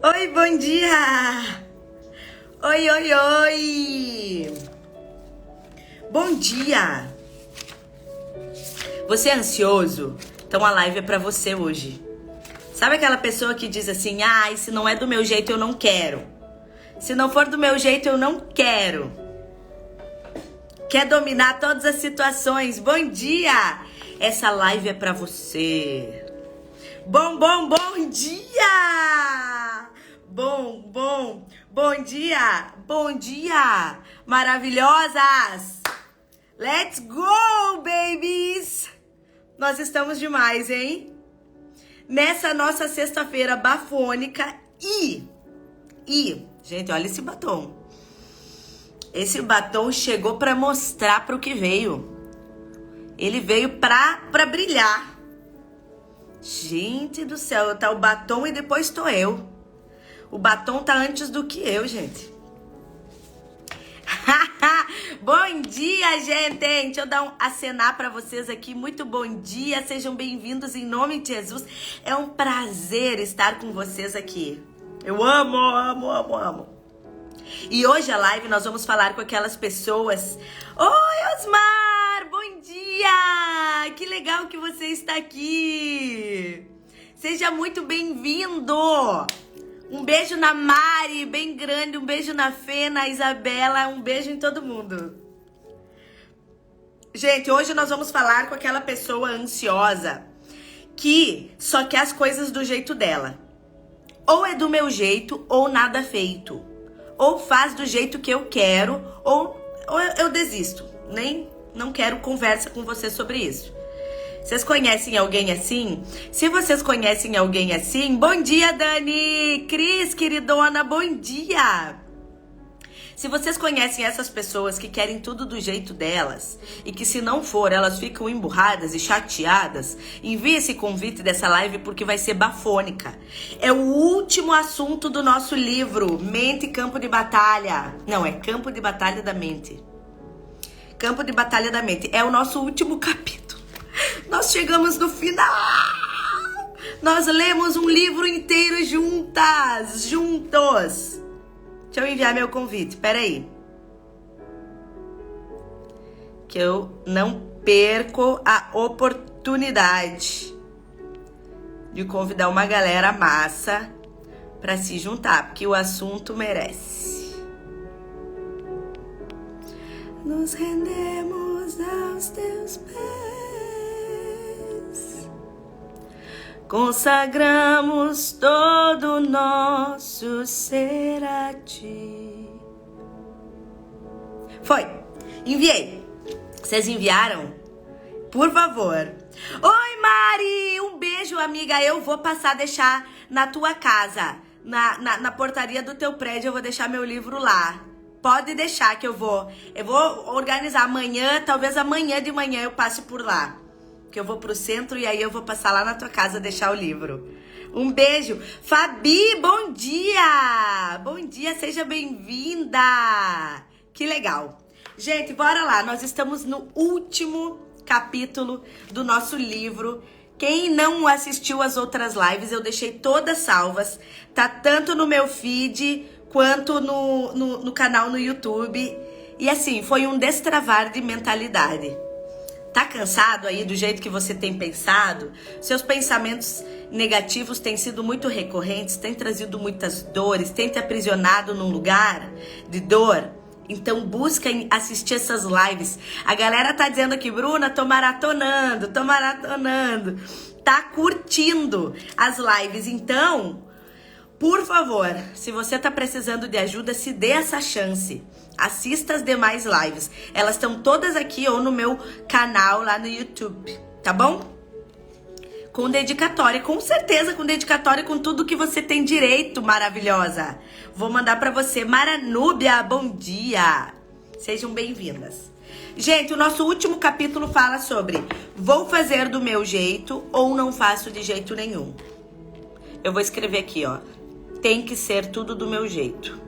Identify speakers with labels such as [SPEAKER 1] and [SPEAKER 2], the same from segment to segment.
[SPEAKER 1] Oi, bom dia! Oi, oi, oi! Bom dia! Você é ansioso? Então a live é pra você hoje. Sabe aquela pessoa que diz assim, se não é do meu jeito eu não quero. Se não for do meu jeito eu não quero. Quer dominar todas as situações. Bom dia! Essa live é pra você. Bom dia! Bom dia! Maravilhosas! Let's go, babies! Nós estamos demais, hein? Nessa nossa sexta-feira bafônica e... Gente, olha esse batom. Esse batom chegou pra mostrar pro que veio. Ele veio pra brilhar. Gente do céu, tá o batom e depois tô eu. O batom tá antes do que eu, gente. Bom dia, gente. Deixa eu dar um acenar pra vocês aqui. Muito bom dia, sejam bem-vindos em nome de Jesus. É um prazer estar com vocês aqui. Eu amo. E hoje a live nós vamos falar com aquelas pessoas. Oi, Osmar, bom dia! Que legal que você está aqui. Seja muito bem-vindo. Um beijo na Mari, bem grande. Um beijo na Fê, na Isabela. Um beijo em todo mundo. Gente, hoje nós vamos falar com aquela pessoa ansiosa que só quer as coisas do jeito dela. Ou é do meu jeito ou nada feito. Ou faz do jeito que eu quero, ou eu desisto. Não quero conversa com você sobre isso. Vocês conhecem alguém assim? Se vocês conhecem alguém assim, bom dia, Dani! Cris, queridona, bom dia! Se vocês conhecem essas pessoas que querem tudo do jeito delas e que se não for, elas ficam emburradas e chateadas, envie esse convite dessa live porque vai ser bafônica. É o último assunto do nosso livro, Mente e Campo de Batalha. Não, é Campo de Batalha da Mente. Campo de Batalha da Mente. É o nosso último capítulo. Nós chegamos no final. Nós lemos um livro inteiro juntos. Deixa eu enviar meu convite, peraí. Que eu não perco a oportunidade de convidar uma galera massa pra se juntar, porque o assunto merece. Nos rendemos aos teus pés, consagramos todo o nosso ser a ti. Foi. Enviei. Vocês enviaram? Por favor. Oi, Mari. Um beijo, amiga. Eu vou passar a deixar na tua casa. Na portaria do teu prédio eu vou deixar meu livro lá. Pode deixar que eu vou organizar amanhã. Talvez amanhã de manhã eu passe por lá. Que eu vou pro centro e aí eu vou passar lá na tua casa deixar o livro. Um beijo. Fabi, bom dia! Bom dia, seja bem-vinda! Que legal. Gente, bora lá. Nós estamos no último capítulo do nosso livro. Quem não assistiu as outras lives, eu deixei todas salvas. Tá tanto no meu feed quanto no canal no YouTube. E assim, foi um destravar de mentalidade. Tá cansado aí do jeito que você tem pensado? Seus pensamentos negativos têm sido muito recorrentes, têm trazido muitas dores, têm te aprisionado num lugar de dor? Então busca assistir essas lives. A galera tá dizendo aqui, Bruna, tô maratonando, tá curtindo as lives. Então, por favor, se você tá precisando de ajuda, se dê essa chance. Assista as demais lives. Elas estão todas aqui ou no meu canal lá no YouTube, tá bom? Com dedicatória, com certeza com dedicatória, com tudo que você tem direito, maravilhosa. Vou mandar pra você. Maranúbia, bom dia. Sejam bem-vindas. Gente, o nosso último capítulo fala sobre vou fazer do meu jeito ou não faço de jeito nenhum. Eu vou escrever aqui, ó. Tem que ser tudo do meu jeito.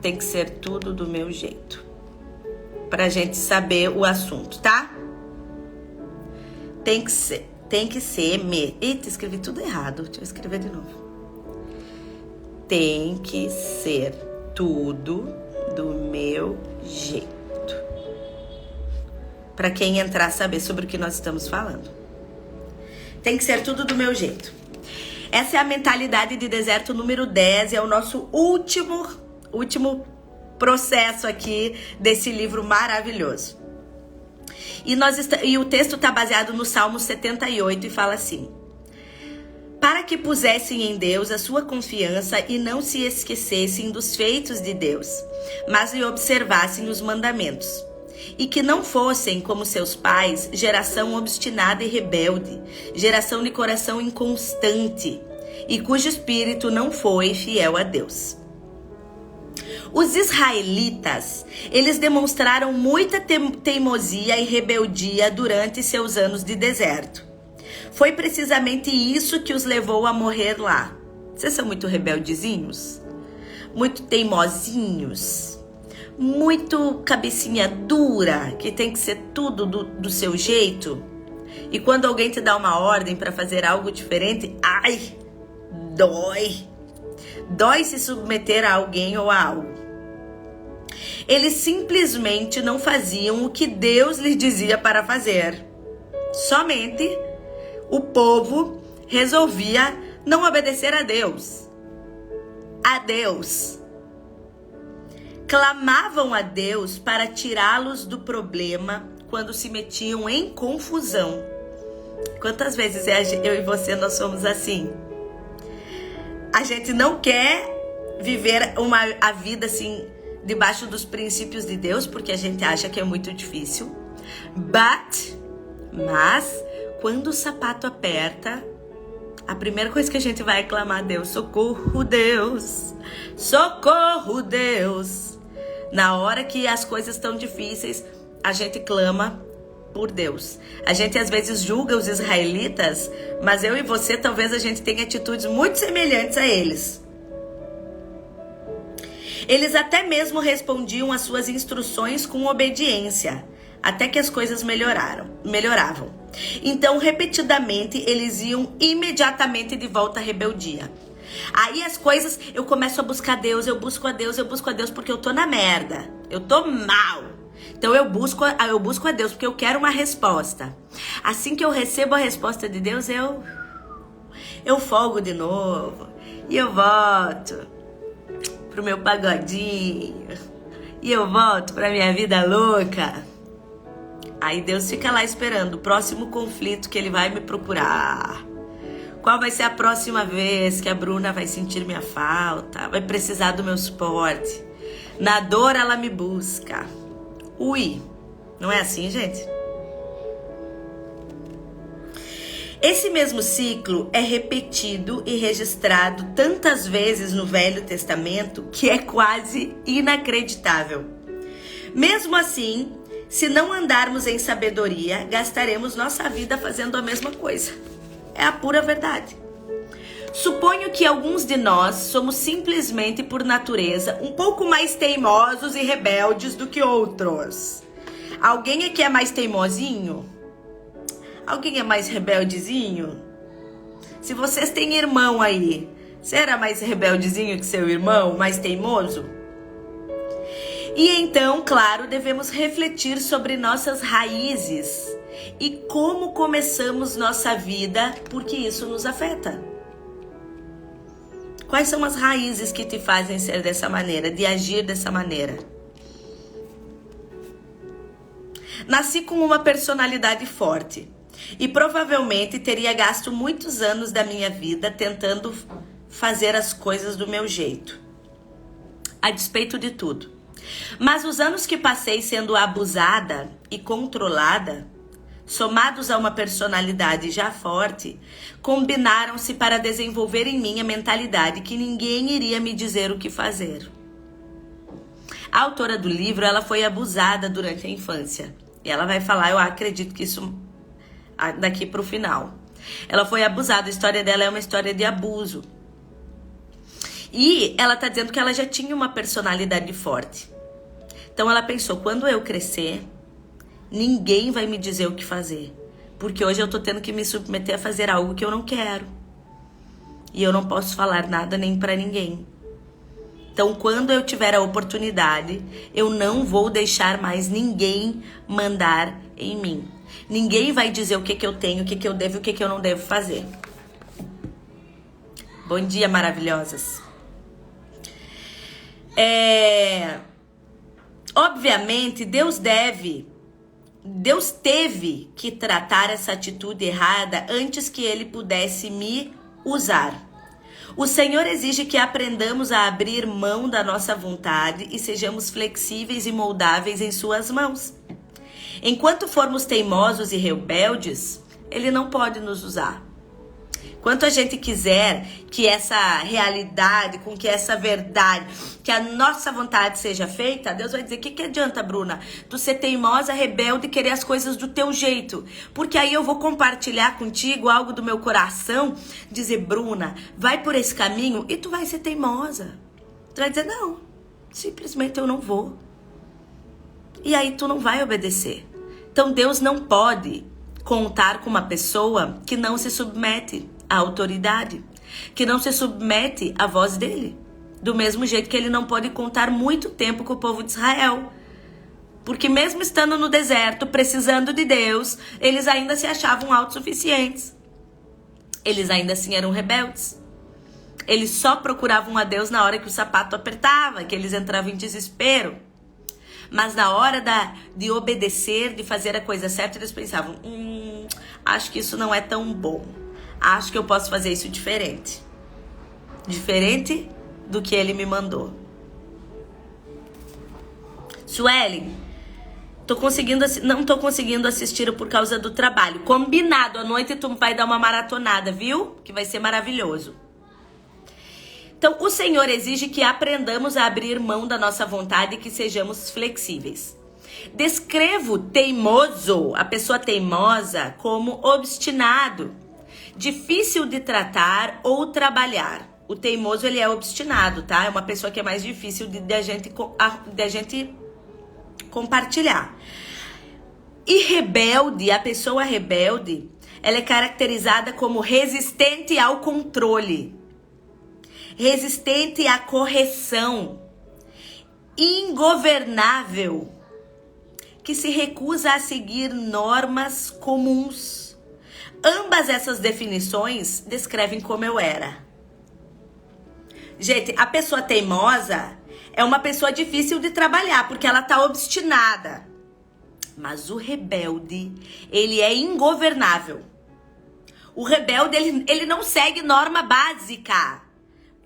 [SPEAKER 1] Tem que ser tudo do meu jeito. Pra gente saber o assunto, tá? Tem que ser. tem que ser Eita, escrevi tudo errado. Deixa eu escrever de novo. Tem que ser tudo do meu jeito. Para quem entrar saber sobre o que nós estamos falando. Tem que ser tudo do meu jeito. Essa é a mentalidade de deserto número 10. É o nosso último processo aqui desse livro maravilhoso. E o texto está baseado no Salmo 78 e fala assim: para que pusessem em Deus a sua confiança e não se esquecessem dos feitos de Deus, mas lhe observassem os mandamentos. E que não fossem, como seus pais, geração obstinada e rebelde, geração de coração inconstante, e cujo espírito não foi fiel a Deus. Os israelitas, eles demonstraram muita teimosia e rebeldia durante seus anos de deserto. Foi precisamente isso que os levou a morrer lá. Vocês são muito rebeldezinhos? Muito teimosinhos? Muito cabecinha dura, que tem que ser tudo do seu jeito? E quando alguém te dá uma ordem para fazer algo diferente, ai, dói. Dói se submeter a alguém ou a algo. Eles simplesmente não faziam o que Deus lhes dizia para fazer. Somente o povo resolvia não obedecer a Deus. A Deus. Clamavam a Deus para tirá-los do problema quando se metiam em confusão. Quantas vezes eu e você nós somos assim? A gente não quer viver a vida assim, debaixo dos princípios de Deus, porque a gente acha que é muito difícil. Mas, quando o sapato aperta, a primeira coisa que a gente vai clamar a Deus: socorro, Deus! Socorro, Deus! Na hora que as coisas estão difíceis, a gente clama por Deus. A gente às vezes julga os israelitas, mas eu e você talvez a gente tenha atitudes muito semelhantes a eles. Eles até mesmo respondiam às suas instruções com obediência, até que as coisas melhoravam. Então, repetidamente, eles iam imediatamente de volta à rebeldia. Aí as coisas, eu começo a buscar Deus, eu busco a Deus porque eu tô na merda, eu tô mal. Então eu busco a Deus porque eu quero uma resposta. Assim que eu recebo a resposta de Deus, eu folgo de novo. E eu volto pro meu pagodinho. E eu volto pra minha vida louca. Aí Deus fica lá esperando o próximo conflito que Ele vai me procurar. Qual vai ser a próxima vez que a Bruna vai sentir minha falta? Vai precisar do meu suporte? Na dor ela me busca. Ui, não é assim, gente? Esse mesmo ciclo é repetido e registrado tantas vezes no Velho Testamento que é quase inacreditável. Mesmo assim, se não andarmos em sabedoria, gastaremos nossa vida fazendo a mesma coisa. É a pura verdade. Suponho que alguns de nós somos simplesmente, por natureza, um pouco mais teimosos e rebeldes do que outros. Alguém aqui é mais teimosinho? Alguém é mais rebeldezinho? Se vocês têm irmão aí, você era mais rebeldezinho que seu irmão? Mais teimoso? E então, claro, devemos refletir sobre nossas raízes e como começamos nossa vida, porque isso nos afeta. Quais são as raízes que te fazem ser dessa maneira, de agir dessa maneira? Nasci com uma personalidade forte e provavelmente teria gasto muitos anos da minha vida tentando fazer as coisas do meu jeito, a despeito de tudo. Mas os anos que passei sendo abusada e controlada, somados a uma personalidade já forte, combinaram-se para desenvolver em mim a mentalidade que ninguém iria me dizer o que fazer. A autora do livro, ela foi abusada durante a infância. E ela vai falar, eu acredito que isso daqui para o final. Ela foi abusada, a história dela é uma história de abuso. E ela tá dizendo que ela já tinha uma personalidade forte. Então ela pensou, quando eu crescer, ninguém vai me dizer o que fazer, Porque hoje eu tô tendo que me submeter a fazer algo que eu não quero. E eu não posso falar nada nem pra ninguém. Então, quando eu tiver a oportunidade, eu não vou deixar mais ninguém mandar em mim. Ninguém vai dizer o que que eu tenho, o que que eu devo e o que que eu não devo fazer. Bom dia, maravilhosas. Obviamente, Deus teve que tratar essa atitude errada antes que ele pudesse me usar. O Senhor exige que aprendamos a abrir mão da nossa vontade e sejamos flexíveis e moldáveis em suas mãos. Enquanto formos teimosos e rebeldes, ele não pode nos usar. Quanto a gente quiser que essa realidade, com que essa verdade, que a nossa vontade seja feita, Deus vai dizer, o que adianta, Bruna? Tu ser teimosa, rebelde e querer as coisas do teu jeito. Porque aí eu vou compartilhar contigo algo do meu coração, dizer, Bruna, vai por esse caminho e tu vai ser teimosa. Tu vai dizer, não, simplesmente eu não vou. E aí tu não vai obedecer. Então Deus não pode contar com uma pessoa que não se submete à autoridade, que não se submete à voz dele. Do mesmo jeito que ele não pode contar muito tempo com o povo de Israel. Porque mesmo estando no deserto, precisando de Deus, eles ainda se achavam autossuficientes. Eles ainda assim eram rebeldes. Eles só procuravam a Deus na hora que o sapato apertava, que eles entravam em desespero. Mas na hora de obedecer, de fazer a coisa certa, eles pensavam, acho que isso não é tão bom. Acho que eu posso fazer isso diferente. Diferente do que ele me mandou. Sueli, não tô conseguindo assistir por causa do trabalho. Combinado, à noite tu vai dar uma maratonada, viu? Que vai ser maravilhoso. Então, o Senhor exige que aprendamos a abrir mão da nossa vontade e que sejamos flexíveis. Descrevo teimoso, a pessoa teimosa, como obstinado, difícil de tratar ou trabalhar. O teimoso, ele é obstinado, tá? É uma pessoa que é mais difícil de a gente compartilhar. E rebelde, a pessoa rebelde, ela é caracterizada como resistente ao controle, resistente à correção, ingovernável, que se recusa a seguir normas comuns. Ambas essas definições descrevem como eu era. Gente, a pessoa teimosa é uma pessoa difícil de trabalhar, porque ela tá obstinada. Mas o rebelde, ele é ingovernável. O rebelde, ele não segue norma básica.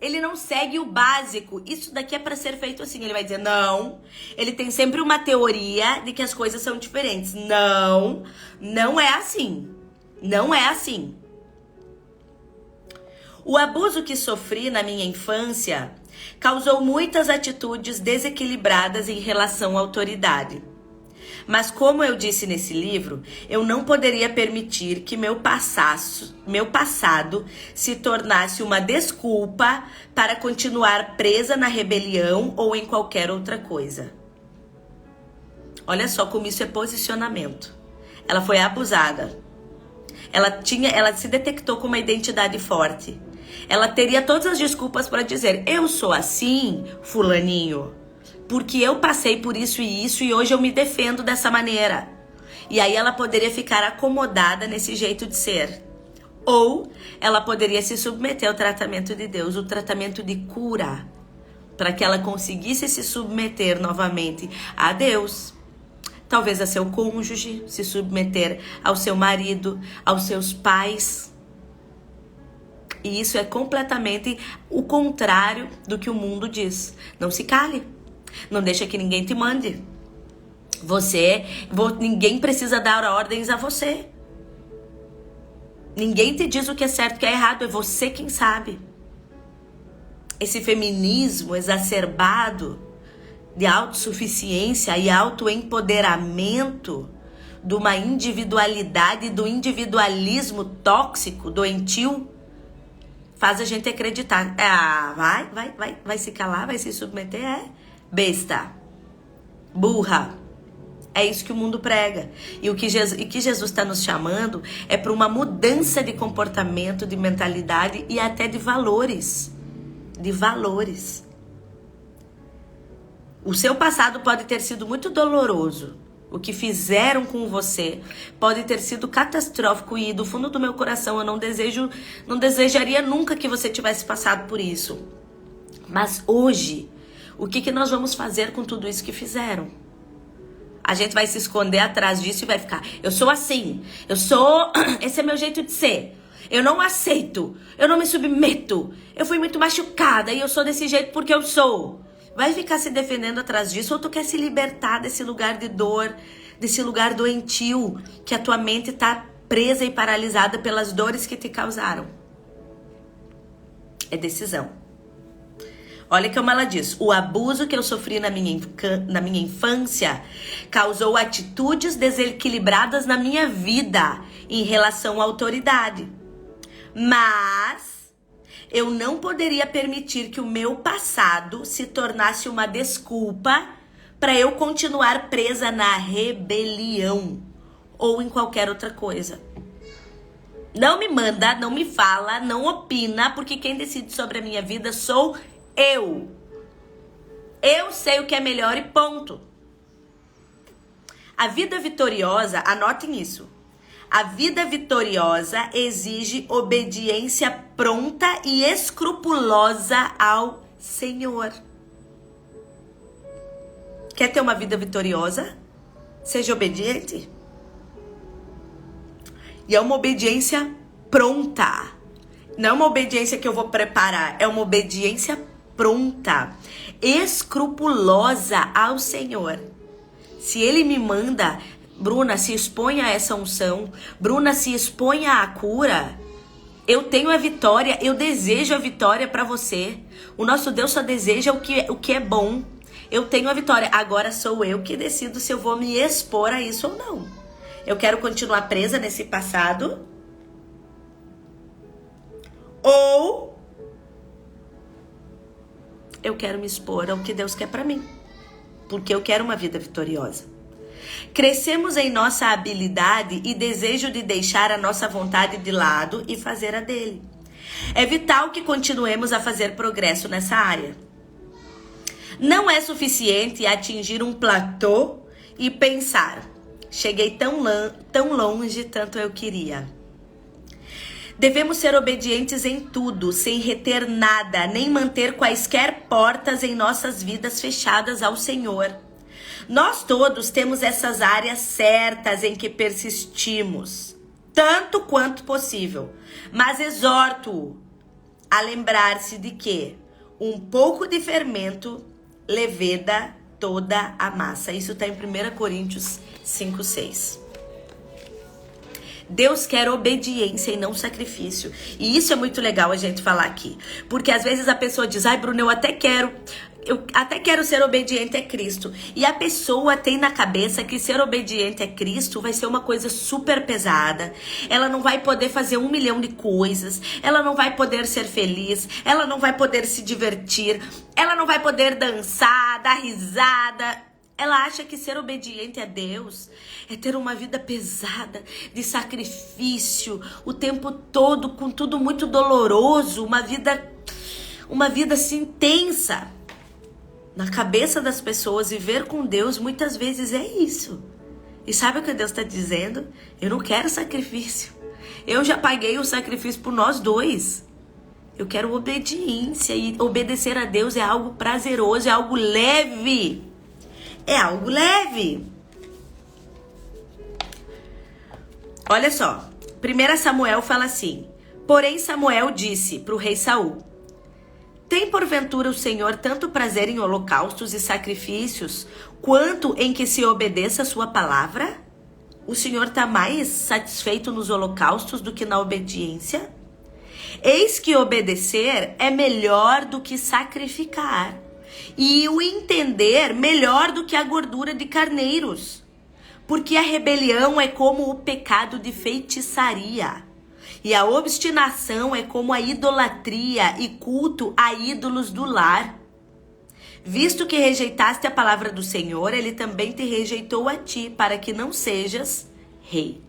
[SPEAKER 1] Ele não segue o básico. Isso daqui é para ser feito assim. Ele vai dizer não. Ele tem sempre uma teoria de que as coisas são diferentes. Não, não é assim. Não é assim. O abuso que sofri na minha infância causou muitas atitudes desequilibradas em relação à autoridade. Mas como eu disse nesse livro, eu não poderia permitir que meu passado se tornasse uma desculpa para continuar presa na rebelião ou em qualquer outra coisa. Olha só como isso é posicionamento. Ela foi abusada. Ela se detectou com uma identidade forte. Ela teria todas as desculpas para dizer, eu sou assim, fulaninho, porque eu passei por isso e hoje eu me defendo dessa maneira. E aí ela poderia ficar acomodada nesse jeito de ser. Ou ela poderia se submeter ao tratamento de Deus, o tratamento de cura, para que ela conseguisse se submeter novamente a Deus. Talvez a seu cônjuge, se submeter ao seu marido, aos seus pais. E isso é completamente o contrário do que o mundo diz. Não se cale. Não deixa que ninguém te mande. Ninguém precisa dar ordens a você. Ninguém te diz o que é certo e o que é errado. É você quem sabe. Esse feminismo exacerbado de autossuficiência e autoempoderamento, de uma individualidade, do individualismo tóxico, doentio, faz a gente acreditar. Vai se calar, vai se submeter, besta, burra, É isso que o mundo prega. E o que Jesus está nos chamando é para uma mudança de comportamento, de mentalidade e até de valores. De valores. O seu passado pode ter sido muito doloroso. O que fizeram com você pode ter sido catastrófico e do fundo do meu coração eu não desejaria nunca que você tivesse passado por isso. Mas hoje, o que nós vamos fazer com tudo isso que fizeram? A gente vai se esconder atrás disso e vai ficar, eu sou assim, esse é meu jeito de ser. Eu não aceito, eu não me submeto, eu fui muito machucada e eu sou desse jeito porque eu sou. Vai ficar se defendendo atrás disso ou tu quer se libertar desse lugar de dor, desse lugar doentio, que a tua mente tá presa e paralisada pelas dores que te causaram? É decisão. Olha como ela diz, o abuso que eu sofri na minha infância causou atitudes desequilibradas na minha vida em relação à autoridade. Mas eu não poderia permitir que o meu passado se tornasse uma desculpa para eu continuar presa na rebelião ou em qualquer outra coisa. Não me manda, não me fala, não opina, porque quem decide sobre a minha vida sou eu. Eu sei o que é melhor e ponto. A vida vitoriosa, anotem isso. A vida vitoriosa exige obediência pronta e escrupulosa ao Senhor. Quer ter uma vida vitoriosa? Seja obediente. E é uma obediência pronta. Não é uma obediência que eu vou preparar, é uma obediência pronta, escrupulosa ao Senhor. Se Ele me manda, Bruna, se exponha a essa unção, Bruna, se exponha à cura, eu tenho a vitória, eu desejo a vitória para você. O nosso Deus só deseja o que é bom. Eu tenho a vitória, agora sou eu que decido se eu vou me expor a isso ou não. Eu quero continuar presa nesse passado, ou eu quero me expor ao que Deus quer para mim, porque eu quero uma vida vitoriosa. Crescemos em nossa habilidade e desejo de deixar a nossa vontade de lado e fazer a dele. É vital que continuemos a fazer progresso nessa área. Não é suficiente atingir um platô e pensar, cheguei tão longe, tanto eu queria. Devemos ser obedientes em tudo, sem reter nada, nem manter quaisquer portas em nossas vidas fechadas ao Senhor. Nós todos temos essas áreas certas em que persistimos, tanto quanto possível, mas exorto-o a lembrar-se de que um pouco de fermento leveda toda a massa. Isso está em 1 Coríntios 5:6. Deus quer obediência e não sacrifício. E isso é muito legal a gente falar aqui. Porque às vezes a pessoa diz, ai Bruno, eu até quero ser obediente a Cristo. E a pessoa tem na cabeça que ser obediente a Cristo vai ser uma coisa super pesada. Ela não vai poder fazer 1 milhão de coisas. Ela não vai poder ser feliz. Ela não vai poder se divertir. Ela não vai poder dançar, dar risada. Ela acha que ser obediente a Deus é ter uma vida pesada, de sacrifício, o tempo todo, com tudo muito doloroso, uma vida assim intensa. Na cabeça das pessoas, viver com Deus muitas vezes é isso. E sabe o que Deus está dizendo? Eu não quero sacrifício. Eu já paguei o sacrifício por nós dois. Eu quero obediência, e obedecer a Deus é algo prazeroso, é algo leve. É algo leve. Olha só, 1 Samuel fala assim, porém Samuel disse para o rei Saul, tem porventura o Senhor tanto prazer em holocaustos e sacrifícios, quanto em que se obedeça a sua palavra? O Senhor está mais satisfeito nos holocaustos do que na obediência? Eis que obedecer é melhor do que sacrificar, e o entender melhor do que a gordura de carneiros. Porque a rebelião é como o pecado de feitiçaria, e a obstinação é como a idolatria e culto a ídolos do lar. Visto que rejeitaste a palavra do Senhor, ele também te rejeitou a ti, para que não sejas rei.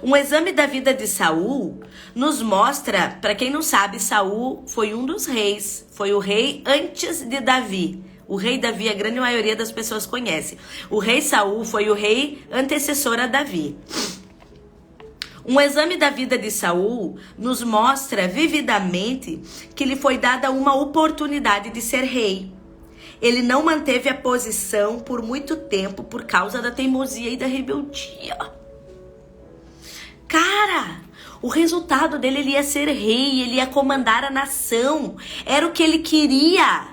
[SPEAKER 1] Um exame da vida de Saul nos mostra, para quem não sabe, Saul foi um dos reis, foi o rei antes de Davi. O rei Davi, a grande maioria das pessoas conhece. O rei Saul foi o rei antecessor a Davi. Um exame da vida de Saul nos mostra vividamente que lhe foi dada uma oportunidade de ser rei. Ele não manteve a posição por muito tempo por causa da teimosia e da rebeldia. Cara, o resultado dele, ele ia ser rei, ele ia comandar a nação. Era o que ele queria.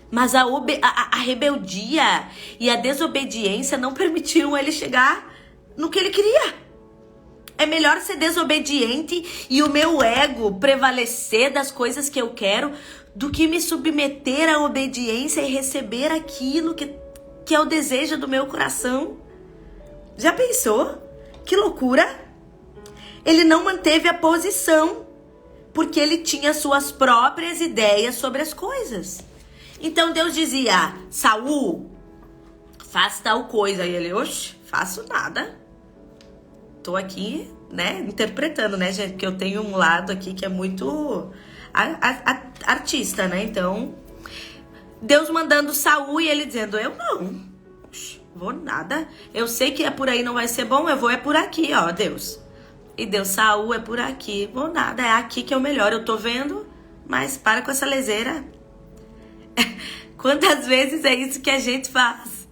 [SPEAKER 1] Mas a rebeldia e a desobediência não permitiram ele chegar no que ele queria. É melhor ser desobediente e o meu ego prevalecer das coisas que eu quero do que me submeter à obediência e receber aquilo que é o desejo do meu coração. Já pensou? Que loucura! Ele não manteve a posição porque ele tinha suas próprias ideias sobre as coisas. Então Deus dizia: Saul, faz tal coisa. E ele: oxe, faço nada. Tô aqui, né, interpretando, né, gente? Porque eu tenho um lado aqui que é muito artista, né? Então, Deus mandando Saul e ele dizendo: eu não, vou nada. Eu sei que é por aí não vai ser bom, eu vou é por aqui, ó, Deus. E Deus: Saul, é por aqui, vou nada, é aqui que é o melhor. Eu tô vendo, mas para com essa leseira. Quantas vezes é isso que a gente faz?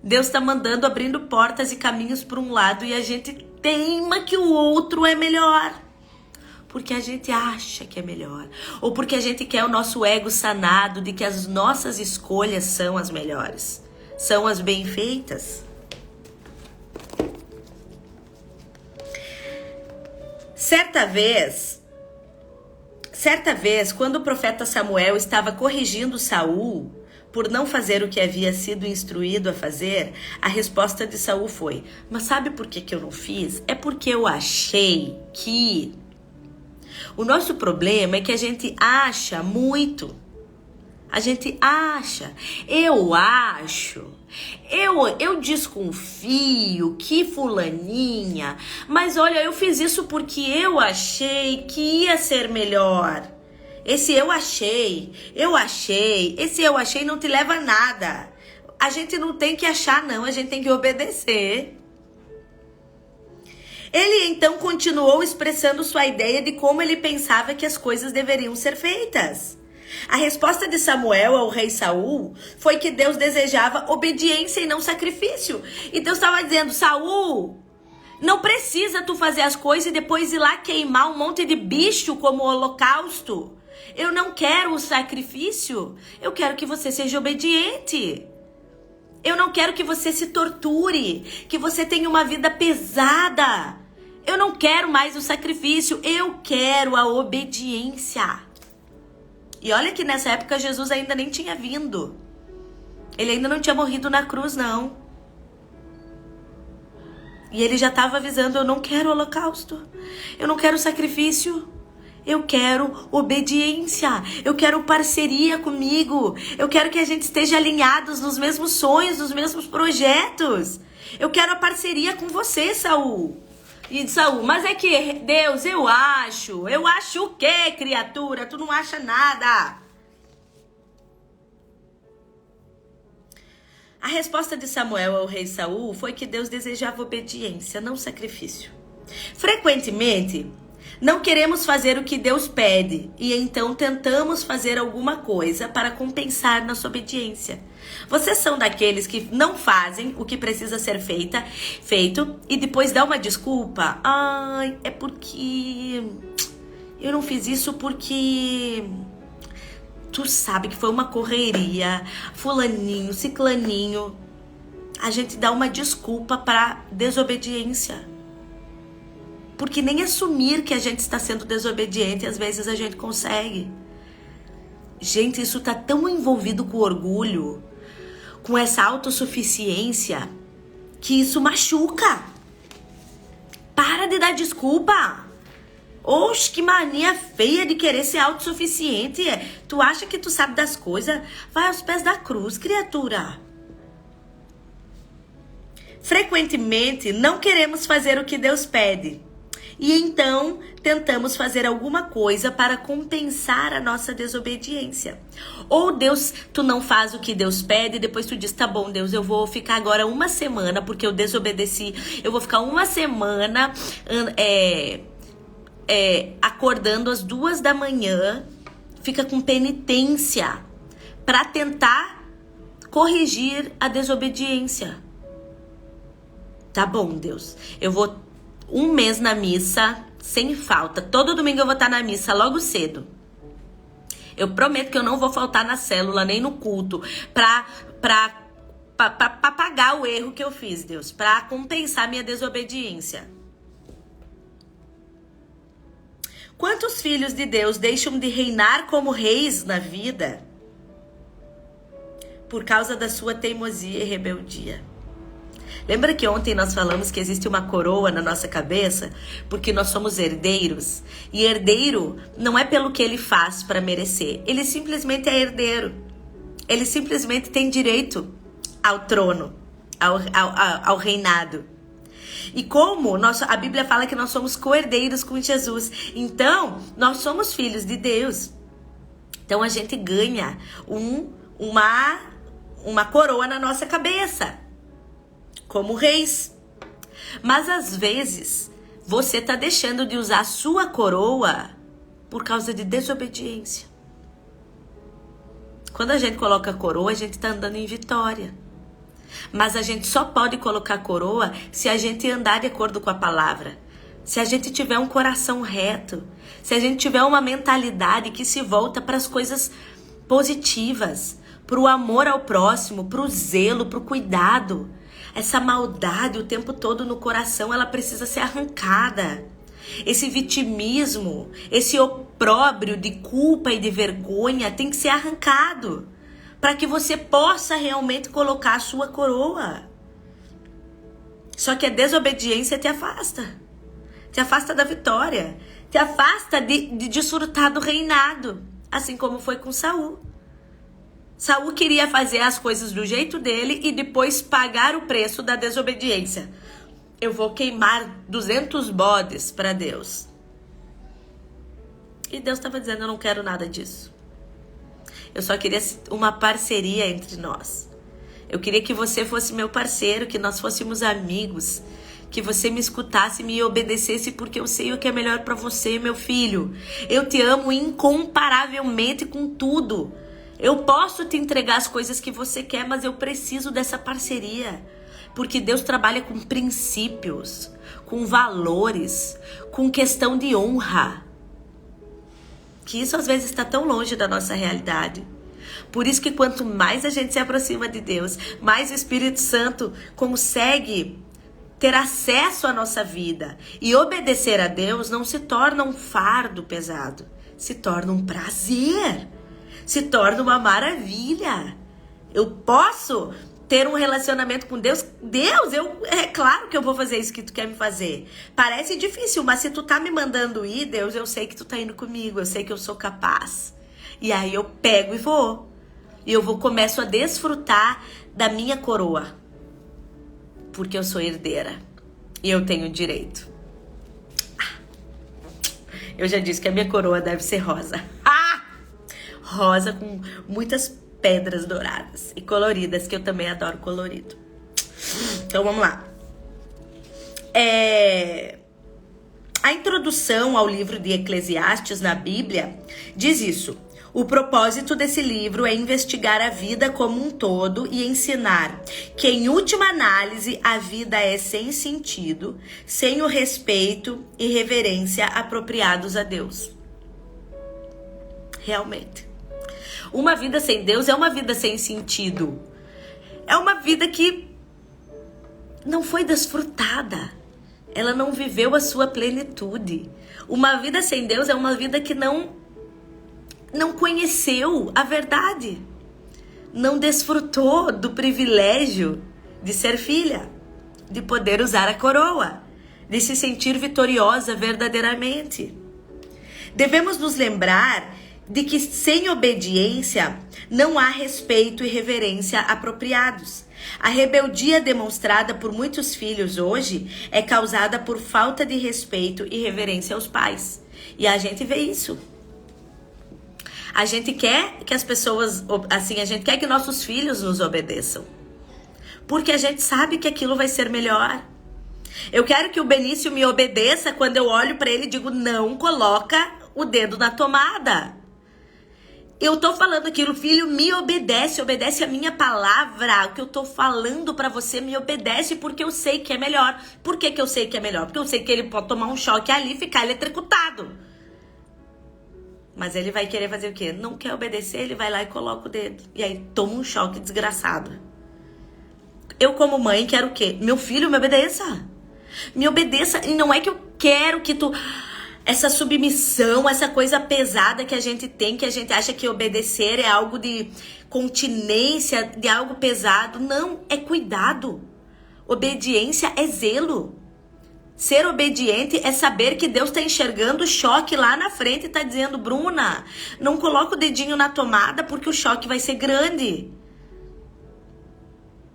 [SPEAKER 1] Deus tá mandando, abrindo portas e caminhos para um lado e a gente teima que o outro é melhor. Porque a gente acha que é melhor. Ou porque a gente quer o nosso ego sanado de que as nossas escolhas são as melhores. São as bem feitas. Certa vez, quando o profeta Samuel estava corrigindo Saul por não fazer o que havia sido instruído a fazer, a resposta de Saul foi: mas sabe por que eu não fiz? É porque eu achei que... O nosso problema é que a gente acha muito. A gente acha. Eu acho. Eu desconfio que fulaninha... Mas olha, eu fiz isso porque eu achei que ia ser melhor. Esse eu achei, esse eu achei não te leva a nada. A gente não tem que achar, não, a gente tem que obedecer. Ele então continuou expressando sua ideia de como ele pensava que as coisas deveriam ser feitas. A resposta de Samuel ao rei Saul foi que Deus desejava obediência e não sacrifício. E Deus estava dizendo: Saul, não precisa tu fazer as coisas e depois ir lá queimar um monte de bicho como holocausto. Eu não quero o sacrifício, eu quero que você seja obediente. Eu não quero que você se torture, que você tenha uma vida pesada. Eu não quero mais o sacrifício, eu quero a obediência. E olha que nessa época Jesus ainda nem tinha vindo. Ele ainda não tinha morrido na cruz, não. E ele já estava avisando: eu não quero holocausto, eu não quero sacrifício. Eu quero obediência, eu quero parceria comigo, eu quero que a gente esteja alinhados nos mesmos sonhos, nos mesmos projetos. Eu quero a parceria com você, Saul. E Saul: mas é que Deus, eu acho o quê, criatura? Tu não acha nada. A resposta de Samuel ao rei Saul foi que Deus desejava obediência, não sacrifício. Frequentemente, não queremos fazer o que Deus pede e então tentamos fazer alguma coisa para compensar nossa obediência. Vocês são daqueles que não fazem o que precisa ser feito e depois dá uma desculpa? Ai, é porque eu não fiz isso porque... Tu sabe que foi uma correria, fulaninho, ciclaninho. A gente dá uma desculpa para desobediência. Porque nem assumir que a gente está sendo desobediente, às vezes a gente consegue. Gente, isso tá tão envolvido com orgulho, com essa autossuficiência, que isso machuca. Para de dar desculpa. Oxe, que mania feia de querer ser autossuficiente. Tu acha que tu sabe das coisas? Vai aos pés da cruz, criatura. Frequentemente, não queremos fazer o que Deus pede. E então, tentamos fazer alguma coisa para compensar a nossa desobediência. Ou Deus, tu não faz o que Deus pede, e depois tu diz, tá bom, Deus, eu vou ficar agora uma semana, porque eu desobedeci. Eu vou ficar uma semana acordando às 2 da manhã, fica com penitência, para tentar corrigir a desobediência. Tá bom, Deus, eu vou 1 mês na missa, sem falta. Todo domingo eu vou estar na missa logo cedo. Eu prometo que eu não vou faltar na célula, nem no culto, pra pagar o erro que eu fiz, Deus, pra compensar minha desobediência. Quantos filhos de Deus deixam de reinar como reis na vida por causa da sua teimosia e rebeldia? Lembra que ontem nós falamos que existe uma coroa na nossa cabeça? Porque nós somos herdeiros. E herdeiro não é pelo que ele faz para merecer. Ele simplesmente é herdeiro. Ele simplesmente tem direito ao trono, ao reinado. E como a Bíblia fala que nós somos co-herdeiros com Jesus. Então, nós somos filhos de Deus. Então, a gente ganha uma coroa na nossa cabeça, como reis. Mas às vezes você está deixando de usar a sua coroa por causa de desobediência. Quando a gente coloca a coroa, a gente está andando em vitória. Mas a gente só pode colocar a coroa se a gente andar de acordo com a palavra. Se a gente tiver um coração reto. Se a gente tiver uma mentalidade que se volta para as coisas positivas, para o amor ao próximo, para o zelo, para o cuidado. Essa maldade o tempo todo no coração, ela precisa ser arrancada. Esse vitimismo, esse opróbrio de culpa e de vergonha tem que ser arrancado, para que você possa realmente colocar a sua coroa. Só que a desobediência te afasta da vitória, te afasta de desfrutar do reinado, assim como foi com Saul. Saul queria fazer as coisas do jeito dele e depois pagar o preço da desobediência. Eu vou queimar 200 bodes para Deus. E Deus estava dizendo, eu não quero nada disso. Eu só queria uma parceria entre nós. Eu queria que você fosse meu parceiro, que nós fôssemos amigos, que você me escutasse e me obedecesse, porque eu sei o que é melhor para você, meu filho. Eu te amo incomparavelmente com tudo. Eu posso te entregar as coisas que você quer, mas eu preciso dessa parceria. Porque Deus trabalha com princípios, com valores, com questão de honra. Que isso às vezes está tão longe da nossa realidade. Por isso que quanto mais a gente se aproxima de Deus, mais o Espírito Santo consegue ter acesso à nossa vida. E obedecer a Deus não se torna um fardo pesado, se torna um prazer. Se torna uma maravilha. Eu posso ter um relacionamento com Deus. Deus, é claro que eu vou fazer isso que tu quer me fazer. Parece difícil, mas se tu tá me mandando ir, Deus, eu sei que tu tá indo comigo. Eu sei que eu sou capaz. E aí eu pego e vou. E começo a desfrutar da minha coroa. Porque eu sou herdeira. E eu tenho direito. Eu já disse que a minha coroa deve ser rosa. Rosa com muitas pedras douradas e coloridas, que eu também adoro colorido. Então vamos lá. A introdução ao livro de Eclesiastes na Bíblia diz isso. O propósito desse livro é investigar a vida como um todo e ensinar que, em última análise, a vida é sem sentido, sem o respeito e reverência apropriados a Deus. Realmente. Uma vida sem Deus é uma vida sem sentido. É uma vida que não foi desfrutada. Ela não viveu a sua plenitude. Uma vida sem Deus é uma vida que não conheceu a verdade. Não desfrutou do privilégio de ser filha, de poder usar a coroa, de se sentir vitoriosa verdadeiramente. Devemos nos lembrar de que sem obediência não há respeito e reverência apropriados. A rebeldia demonstrada por muitos filhos hoje é causada por falta de respeito e reverência aos pais. E a gente vê isso. A gente quer que as pessoas, assim, a gente quer que nossos filhos nos obedeçam. Porque a gente sabe que aquilo vai ser melhor. Eu quero que o Benício me obedeça quando eu olho para ele e digo, não coloca o dedo na tomada. Eu tô falando aquilo, filho, me obedece, obedece a minha palavra. O que eu tô falando pra você, me obedece porque eu sei que é melhor. Por que que eu sei que é melhor? Porque eu sei que ele pode tomar um choque ali e ficar eletrocutado. Mas ele vai querer fazer o quê? Não quer obedecer, ele vai lá e coloca o dedo. E aí toma um choque desgraçado. Eu como mãe quero o quê? Meu filho me obedeça. Me obedeça. E não é que eu quero que tu... Essa submissão, essa coisa pesada que a gente tem, que a gente acha que obedecer é algo de continência, de algo pesado. Não, é cuidado. Obediência é zelo. Ser obediente é saber que Deus está enxergando o choque lá na frente e está dizendo, Bruna, não coloca o dedinho na tomada porque o choque vai ser grande.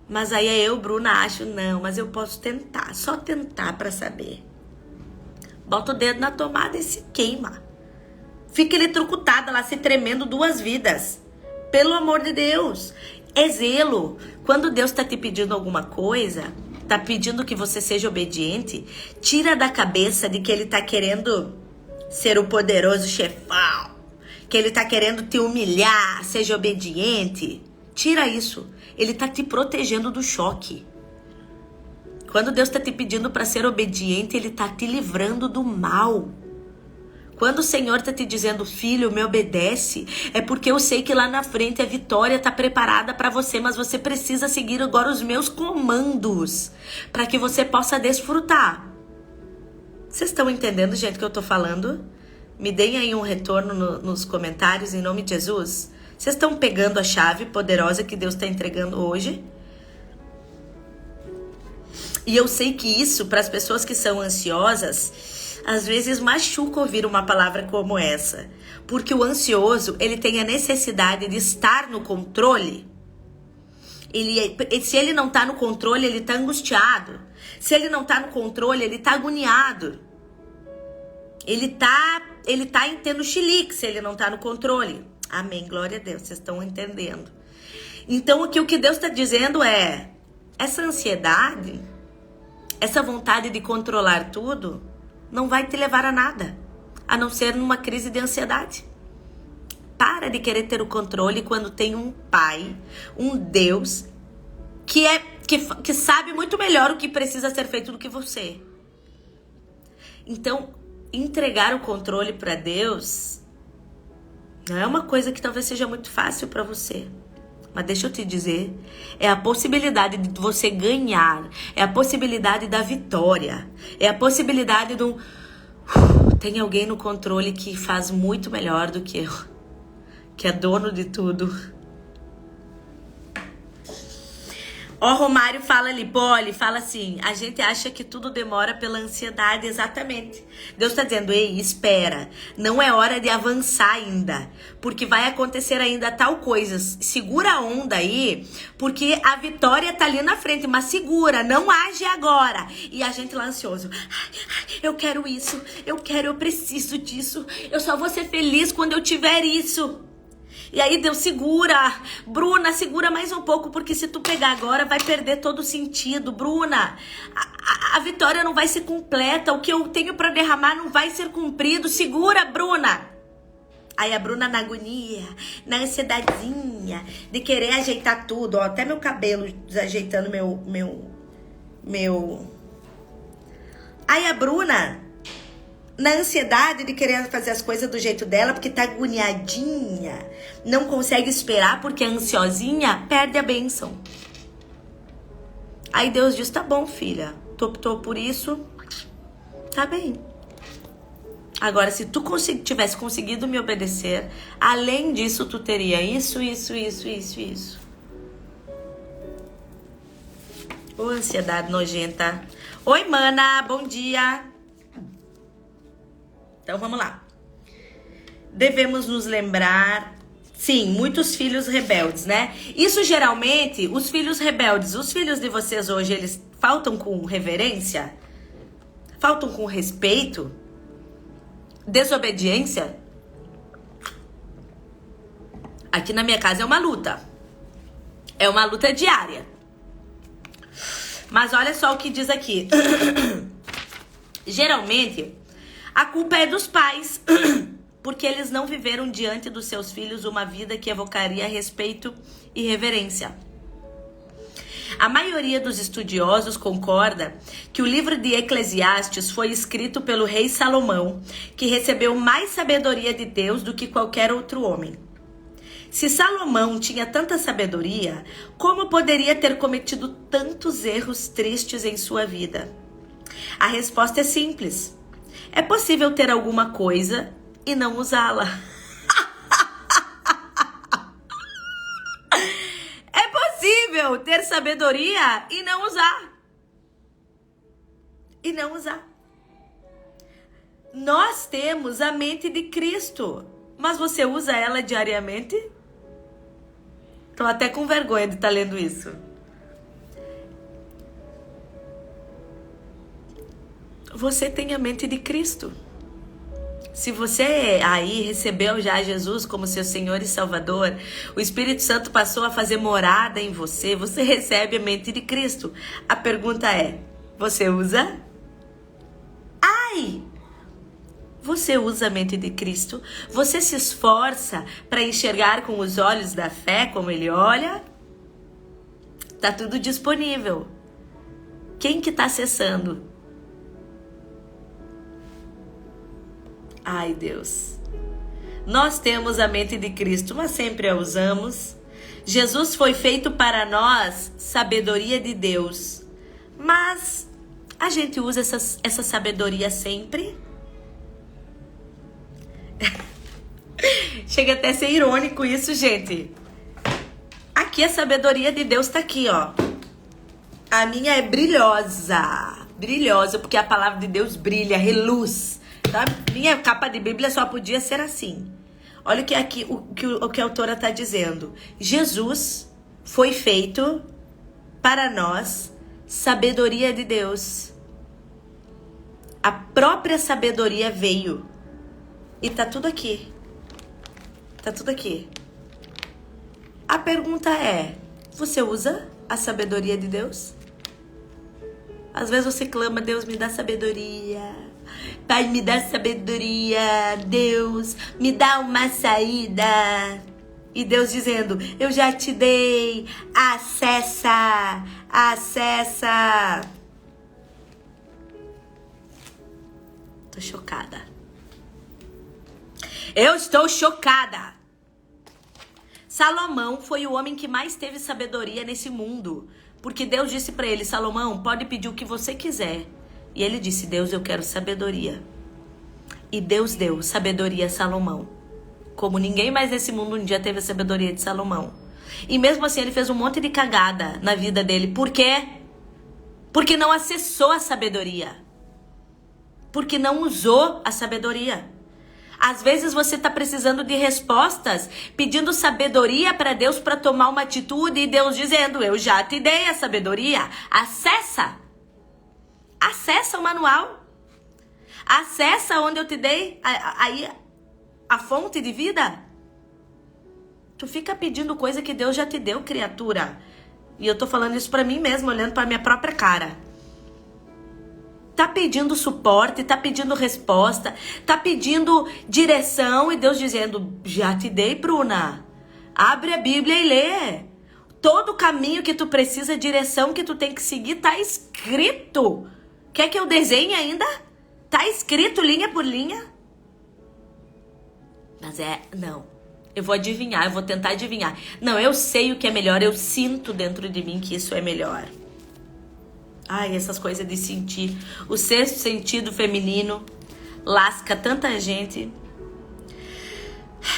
[SPEAKER 1] Mas aí eu, Bruna, acho, não, mas eu posso tentar, só tentar para saber. Bota o dedo na tomada e se queima. Fica eletrocutada lá, se tremendo 2 vidas. Pelo amor de Deus. É zelo. Quando Deus está te pedindo alguma coisa, está pedindo que você seja obediente, tira da cabeça de que Ele está querendo ser o poderoso chefão. Que Ele está querendo te humilhar, seja obediente. Tira isso. Ele está te protegendo do choque. Quando Deus está te pedindo para ser obediente, Ele está te livrando do mal. Quando o Senhor está te dizendo, filho, me obedece, é porque eu sei que lá na frente a vitória está preparada para você, mas você precisa seguir agora os meus comandos para que você possa desfrutar. Vocês estão entendendo, gente, o que eu estou falando? Me deem aí um retorno nos comentários, em nome de Jesus. Vocês estão pegando a chave poderosa que Deus está entregando hoje? E eu sei que isso, para as pessoas que são ansiosas, às vezes machuca ouvir uma palavra como essa. Porque o ansioso, ele tem a necessidade de estar no controle. Se ele não está no controle, ele está angustiado. Se ele não está no controle, ele está agoniado. Ele tá tendo chilique se ele não está no controle. Amém, glória a Deus, vocês estão entendendo. Então, aqui o que Deus está dizendo é, essa ansiedade... Essa vontade de controlar tudo não vai te levar a nada, a não ser numa crise de ansiedade. Para de querer ter o controle quando tem um pai, um Deus, que sabe muito melhor o que precisa ser feito do que você. Então, entregar o controle para Deus não é uma coisa que talvez seja muito fácil para você. Mas deixa eu te dizer, é a possibilidade de você ganhar, é a possibilidade da vitória, é a possibilidade de tem alguém no controle que faz muito melhor do que eu, que é dono de tudo. Ó, Romário fala ali, Poli, fala assim, a gente acha que tudo demora pela ansiedade, exatamente. Deus está dizendo, ei, espera, não é hora de avançar ainda, porque vai acontecer ainda tal coisa. Segura a onda aí, porque a vitória tá ali na frente, mas segura, não age agora. E a gente lá ansioso, eu quero isso, eu preciso disso, eu só vou ser feliz quando eu tiver isso. E aí Deus segura, Bruna, segura mais um pouco, porque se tu pegar agora vai perder todo o sentido. Bruna, a vitória não vai ser completa, o que eu tenho para derramar não vai ser cumprido, segura, Bruna. Aí a Bruna na agonia, na ansiedadezinha, de querer ajeitar tudo, ó, até meu cabelo desajeitando meu... Aí a Bruna... Na ansiedade de querer fazer as coisas do jeito dela, porque tá agoniadinha, não consegue esperar porque a ansiosinha perde a bênção. Aí Deus diz, tá bom, filha, tu optou por isso, tá bem. Agora, se tu tivesse conseguido me obedecer, além disso, tu teria isso. Ô, ansiedade nojenta. Oi, mana, bom dia. Então, vamos lá. devemos nos lembrar, sim, muitos filhos rebeldes, né? Isso geralmente, os filhos rebeldes, os filhos de vocês hoje, eles faltam com reverência? Faltam com respeito? Desobediência? Aqui na minha casa é uma luta. É uma luta diária. Mas olha só o que diz aqui. Geralmente, a culpa é dos pais, porque eles não viveram diante dos seus filhos uma vida que evocaria respeito e reverência. A maioria dos estudiosos concorda que o livro de Eclesiastes foi escrito pelo rei Salomão, que recebeu mais sabedoria de Deus do que qualquer outro homem. Se Salomão tinha tanta sabedoria, como poderia ter cometido tantos erros tristes em sua vida? A resposta é simples. É possível ter alguma coisa e não usá-la. É possível ter sabedoria e não usar. E não usar. Nós temos a mente de Cristo, mas você usa ela diariamente? Tô até com vergonha de estar lendo isso. Você tem a mente de Cristo. Se você aí recebeu já Jesus como seu Senhor e Salvador, o Espírito Santo passou a fazer morada em você, você recebe a mente de Cristo. A pergunta é, você usa? Ai! Você usa a mente de Cristo? Você se esforça para enxergar com os olhos da fé como Ele olha? Tá tudo disponível. Quem que tá acessando? Ai, Deus. Nós temos a mente de Cristo, mas sempre a usamos. Jesus foi feito para nós sabedoria de Deus. Mas a gente usa essa sabedoria sempre? Chega até a ser irônico isso, gente. Aqui a sabedoria de Deus tá aqui, ó. A minha é brilhosa. Brilhosa, porque a palavra de Deus brilha, reluz. Tá? Minha capa de Bíblia só podia ser assim. Olha o que aqui, o que a autora tá dizendo. Jesus foi feito para nós sabedoria de Deus. A própria sabedoria veio. E tá tudo aqui. Tá tudo aqui. A pergunta é, você usa a sabedoria de Deus? Às vezes você clama, Deus me dá sabedoria. Pai, me dá sabedoria. Deus, me dá uma saída. E Deus dizendo, eu já te dei. Acessa. Acessa. Tô chocada. Eu estou chocada. Salomão foi o homem que mais teve sabedoria nesse mundo. Porque Deus disse para ele, Salomão, pode pedir o que você quiser. E ele disse, Deus, eu quero sabedoria. E Deus deu sabedoria a Salomão. Como ninguém mais nesse mundo um dia teve a sabedoria de Salomão. E mesmo assim ele fez um monte de cagada na vida dele. Por quê? Porque não acessou a sabedoria. Porque não usou a sabedoria. Às vezes você está precisando de respostas, pedindo sabedoria para Deus para tomar uma atitude e Deus dizendo, eu já te dei a sabedoria, acessa. Acessa o manual. Acessa onde eu te dei aí a fonte de vida. Tu fica pedindo coisa que Deus já te deu, criatura. E eu tô falando isso para mim mesma, olhando para minha própria cara. Tá pedindo suporte, tá pedindo resposta, tá pedindo direção e Deus dizendo, já te dei, Bruna. Abre a Bíblia e lê. Todo o caminho que tu precisa, a direção que tu tem que seguir, tá escrito. Quer que eu desenhe ainda? Tá escrito linha por linha. Mas não. Eu vou adivinhar, eu vou tentar adivinhar. Não, eu sei o que é melhor, eu sinto dentro de mim que isso é melhor. Ai, essas coisas de sentir. O sexto sentido feminino lasca tanta gente.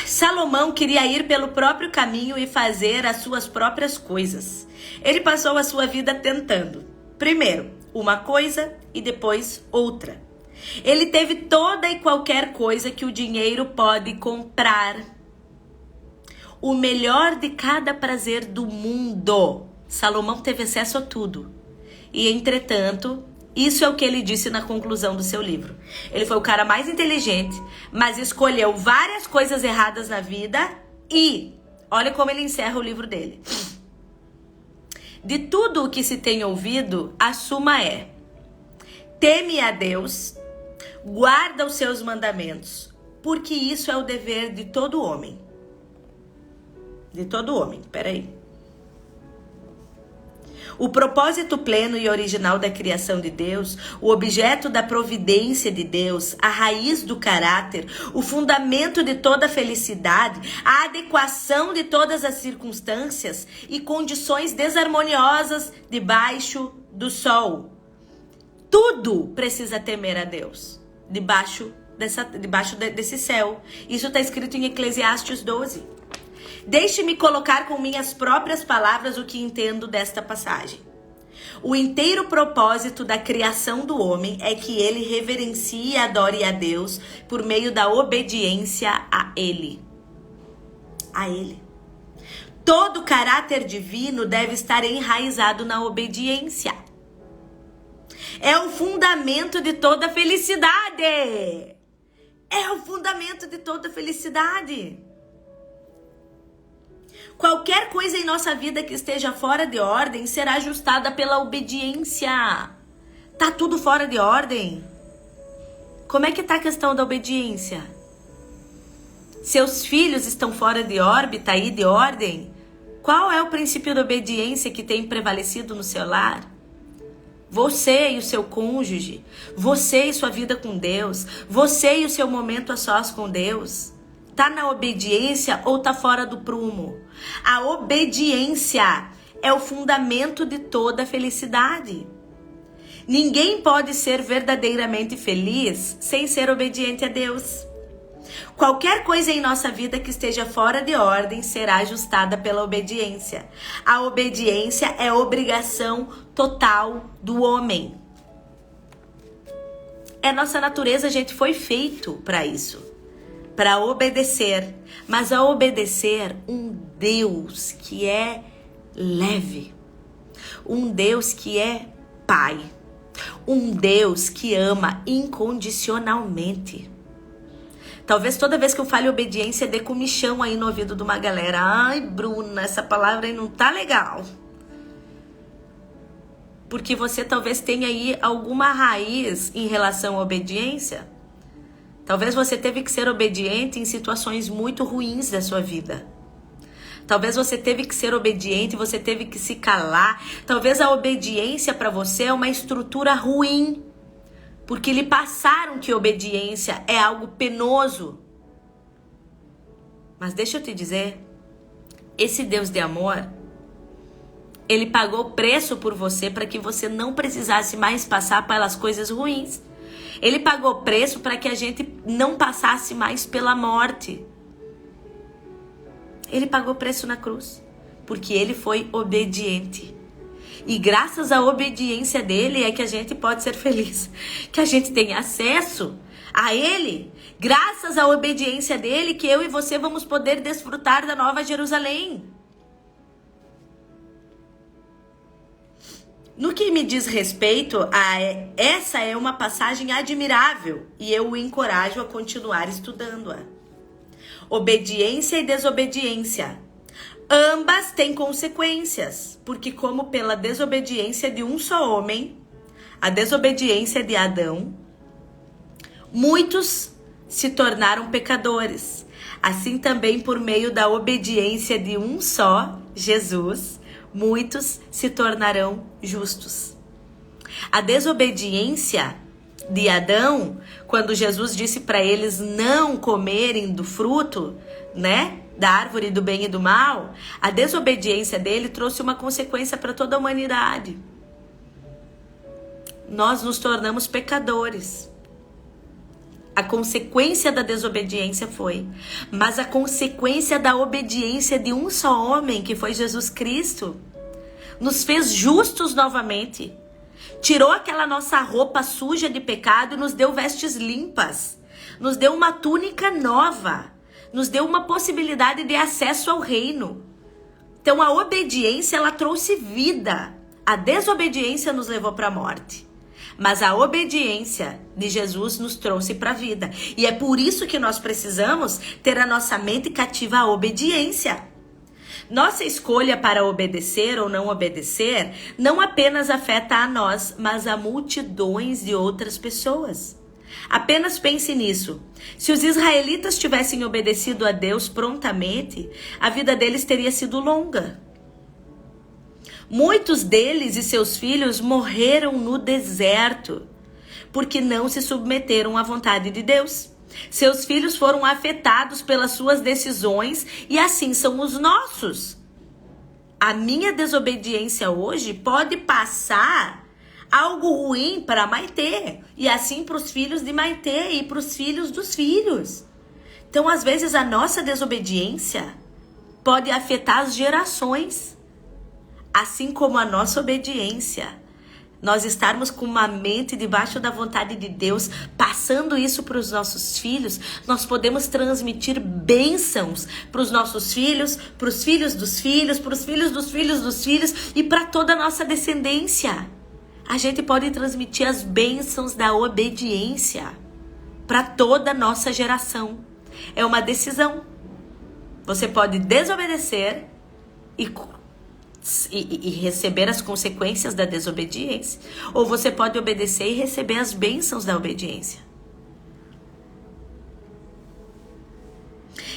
[SPEAKER 1] Salomão queria ir pelo próprio caminho e fazer as suas próprias coisas. Ele passou a sua vida tentando. Primeiro, uma coisa e depois outra. Ele teve toda e qualquer coisa que o dinheiro pode comprar. O melhor de cada prazer do mundo. Salomão teve acesso a tudo. E, entretanto, isso é o que ele disse na conclusão do seu livro. Ele foi o cara mais inteligente, mas escolheu várias coisas erradas na vida e olha como ele encerra o livro dele. De tudo o que se tem ouvido, a suma é: teme a Deus, guarda os seus mandamentos, porque isso é o dever de todo homem. De todo homem, peraí. O propósito pleno e original da criação de Deus, o objeto da providência de Deus, a raiz do caráter, o fundamento de toda felicidade, a adequação de todas as circunstâncias e condições desarmoniosas debaixo do sol. Tudo precisa temer a Deus, debaixo desse céu. Isso está escrito em Eclesiastes 12. Deixe-me colocar com minhas próprias palavras o que entendo desta passagem. O inteiro propósito da criação do homem é que ele reverencie e adore a Deus por meio da obediência a Ele. A Ele. Todo caráter divino deve estar enraizado na obediência. É o fundamento de toda felicidade. É o fundamento de toda felicidade. Qualquer coisa em nossa vida que esteja fora de ordem será ajustada pela obediência. Tá tudo fora de ordem? Como é que tá a questão da obediência? Seus filhos estão fora de órbita aí, de ordem? Qual é o princípio da obediência que tem prevalecido no seu lar? Você e o seu cônjuge, você e sua vida com Deus, você e o seu momento a sós com Deus. Tá na obediência ou tá fora do prumo? A obediência é o fundamento de toda felicidade. Ninguém pode ser verdadeiramente feliz sem ser obediente a Deus. Qualquer coisa em nossa vida que esteja fora de ordem será ajustada pela obediência. A obediência é obrigação total do homem. É nossa natureza, a gente foi feito para isso. Para obedecer, mas a obedecer um Deus que é leve, um Deus que é Pai, um Deus que ama incondicionalmente. Talvez toda vez que eu fale obediência dê comichão aí no ouvido de uma galera. Ai, Bruna, essa palavra aí não tá legal. Porque você talvez tenha aí alguma raiz em relação à obediência. Talvez você teve que ser obediente em situações muito ruins da sua vida. Talvez você teve que ser obediente, você teve que se calar. Talvez a obediência para você é uma estrutura ruim. Porque lhe passaram que obediência é algo penoso. Mas deixa eu te dizer, esse Deus de amor, Ele pagou preço por você para que você não precisasse mais passar pelas coisas ruins. Ele pagou preço para que a gente não passasse mais pela morte. Ele pagou preço na cruz, porque Ele foi obediente. E graças à obediência dele é que a gente pode ser feliz, que a gente tem acesso a Ele. Graças à obediência dele que eu e você vamos poder desfrutar da Nova Jerusalém. No que me diz respeito essa é uma passagem admirável e eu o encorajo a continuar estudando-a. Obediência e desobediência. Ambas têm consequências, porque como pela desobediência de um só homem, a desobediência de Adão, muitos se tornaram pecadores. Assim também por meio da obediência de um só, Jesus, muitos se tornarão justos. A desobediência de Adão, quando Jesus disse para eles não comerem do fruto, né, da árvore do bem e do mal, a desobediência dele trouxe uma consequência para toda a humanidade. Nós nos tornamos pecadores. A consequência da desobediência foi, mas a consequência da obediência de um só homem, que foi Jesus Cristo, nos fez justos novamente. Tirou aquela nossa roupa suja de pecado e nos deu vestes limpas. Nos deu uma túnica nova. Nos deu uma possibilidade de acesso ao reino. Então a obediência, ela trouxe vida. A desobediência nos levou para a morte. Mas a obediência de Jesus nos trouxe para a vida. E é por isso que nós precisamos ter a nossa mente cativa à obediência. Nossa escolha para obedecer ou não obedecer não apenas afeta a nós, mas a multidões de outras pessoas. Apenas pense nisso. Se os israelitas tivessem obedecido a Deus prontamente, a vida deles teria sido longa. Muitos deles e seus filhos morreram no deserto, porque não se submeteram à vontade de Deus. Seus filhos foram afetados pelas suas decisões e assim são os nossos. A minha desobediência hoje pode passar algo ruim para Maitê, e assim para os filhos de Maitê e para os filhos dos filhos. Então, às vezes, a nossa desobediência pode afetar as gerações, assim como a nossa obediência. Nós estarmos com uma mente debaixo da vontade de Deus, passando isso para os nossos filhos, nós podemos transmitir bênçãos para os nossos filhos, para os filhos dos filhos, para os filhos dos filhos dos filhos e para toda a nossa descendência. A gente pode transmitir as bênçãos da obediência para toda a nossa geração. É uma decisão. Você pode desobedecer e receber as consequências da desobediência, ou você pode obedecer e receber as bênçãos da obediência.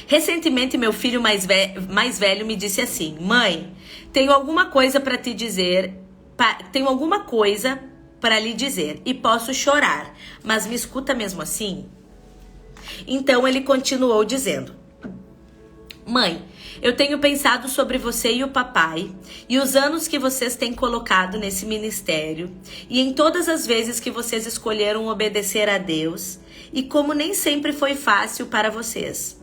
[SPEAKER 1] Recentemente, meu filho mais velho me disse assim: mãe, tenho alguma coisa para te dizer, tenho alguma coisa para lhe dizer e posso chorar, mas me escuta mesmo assim? Então ele continuou dizendo: mãe, eu tenho pensado sobre você e o papai e os anos que vocês têm colocado nesse ministério e em todas as vezes que vocês escolheram obedecer a Deus e como nem sempre foi fácil para vocês.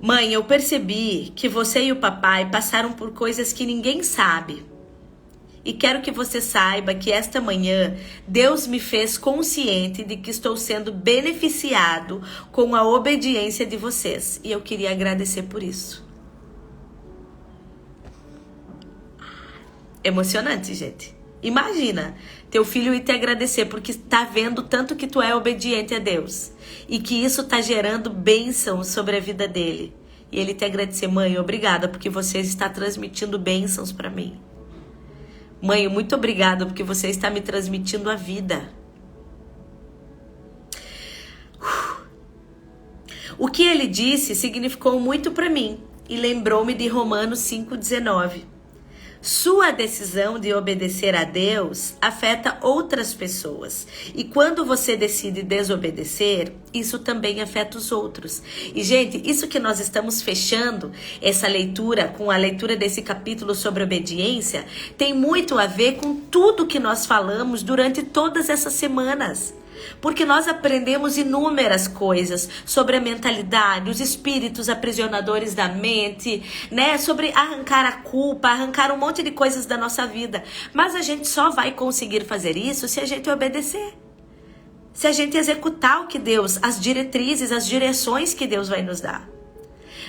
[SPEAKER 1] Mãe, eu percebi que você e o papai passaram por coisas que ninguém sabe. E quero que você saiba que esta manhã Deus me fez consciente de que estou sendo beneficiado com a obediência de vocês. E eu queria agradecer por isso. Emocionante, gente. Imagina teu filho ir te agradecer porque está vendo tanto que tu é obediente a Deus. E que isso está gerando bênçãos sobre a vida dele. E ele te agradecer: mãe, obrigada porque você está transmitindo bênçãos para mim. Mãe, muito obrigada porque você está me transmitindo a vida. O que ele disse significou muito para mim e lembrou-me de Romanos 5,19. Sua decisão de obedecer a Deus afeta outras pessoas. E quando você decide desobedecer, isso também afeta os outros. E, gente, isso que nós estamos fechando, essa leitura, com a leitura desse capítulo sobre obediência, tem muito a ver com tudo que nós falamos durante todas essas semanas. Porque nós aprendemos inúmeras coisas sobre a mentalidade, os espíritos aprisionadores da mente, né? Sobre arrancar a culpa, arrancar um monte de coisas da nossa vida. Mas a gente só vai conseguir fazer isso se a gente obedecer. Se a gente executar o que Deus, as diretrizes, as direções que Deus vai nos dar.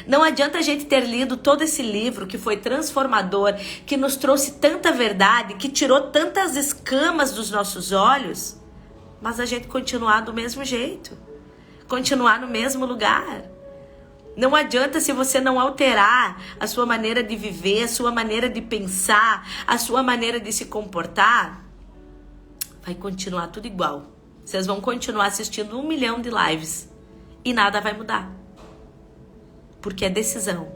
[SPEAKER 1] Não adianta a gente ter lido todo esse livro que foi transformador, que nos trouxe tanta verdade, que tirou tantas escamas dos nossos olhos, mas a gente continuar do mesmo jeito, continuar no mesmo lugar. Não adianta se você não alterar a sua maneira de viver, a sua maneira de pensar, a sua maneira de se comportar, vai continuar tudo igual. Vocês vão continuar assistindo 1 milhão de lives e nada vai mudar. Porque é decisão.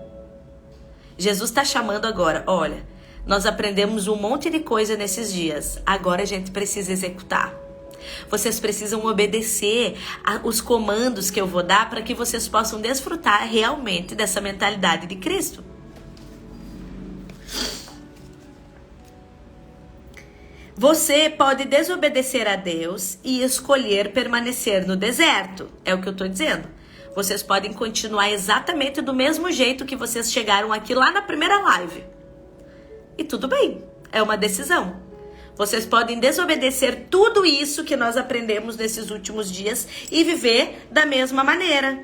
[SPEAKER 1] Jesus está chamando agora, olha, nós aprendemos um monte de coisa nesses dias, agora a gente precisa executar. Vocês precisam obedecer os comandos que eu vou dar para que vocês possam desfrutar realmente dessa mentalidade de Cristo. Você pode desobedecer a Deus e escolher permanecer no deserto. É o que eu estou dizendo. Vocês podem continuar exatamente do mesmo jeito que vocês chegaram aqui lá na primeira live. E tudo bem, é uma decisão. Vocês podem desobedecer tudo isso que nós aprendemos nesses últimos dias e viver da mesma maneira.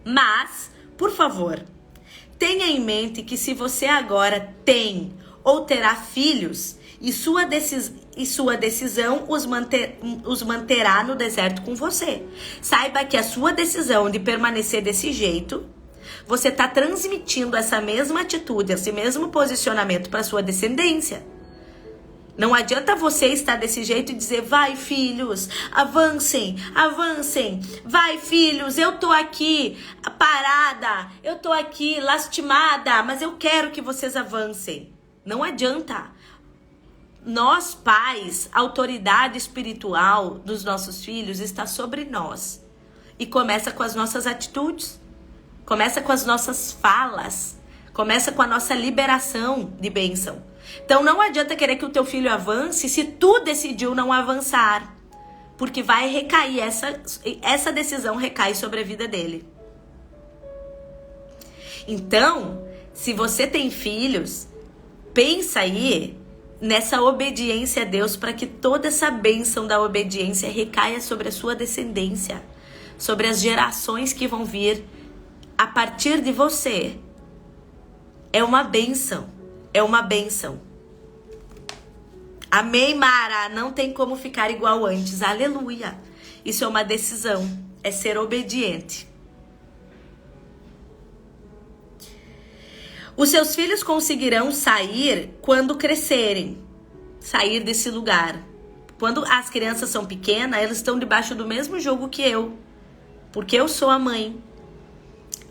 [SPEAKER 1] Mas, por favor, tenha em mente que se você agora tem ou terá filhos e sua decisão os manterá no deserto com você. Saiba que a sua decisão de permanecer desse jeito, você está transmitindo essa mesma atitude, esse mesmo posicionamento para sua descendência. Não adianta você estar desse jeito e dizer, vai filhos, avancem, avancem, vai filhos, eu tô aqui parada, eu tô aqui lastimada, mas eu quero que vocês avancem. Não adianta. Nós pais, a autoridade espiritual dos nossos filhos está sobre nós. E começa com as nossas atitudes, começa com as nossas falas, começa com a nossa liberação de bênção. Então não adianta querer que o teu filho avance se tu decidiu não avançar. Porque vai recair, essa decisão recai sobre a vida dele. Então, se você tem filhos, pensa aí nessa obediência a Deus para que toda essa bênção da obediência recaia sobre a sua descendência, sobre as gerações que vão vir a partir de você. É uma bênção. É uma bênção. Amém, Mara? Não tem como ficar igual antes. Aleluia. Isso é uma decisão. É ser obediente. Os seus filhos conseguirão sair quando crescerem. Sair desse lugar. Quando as crianças são pequenas, elas estão debaixo do mesmo jogo que eu. Porque eu sou a mãe.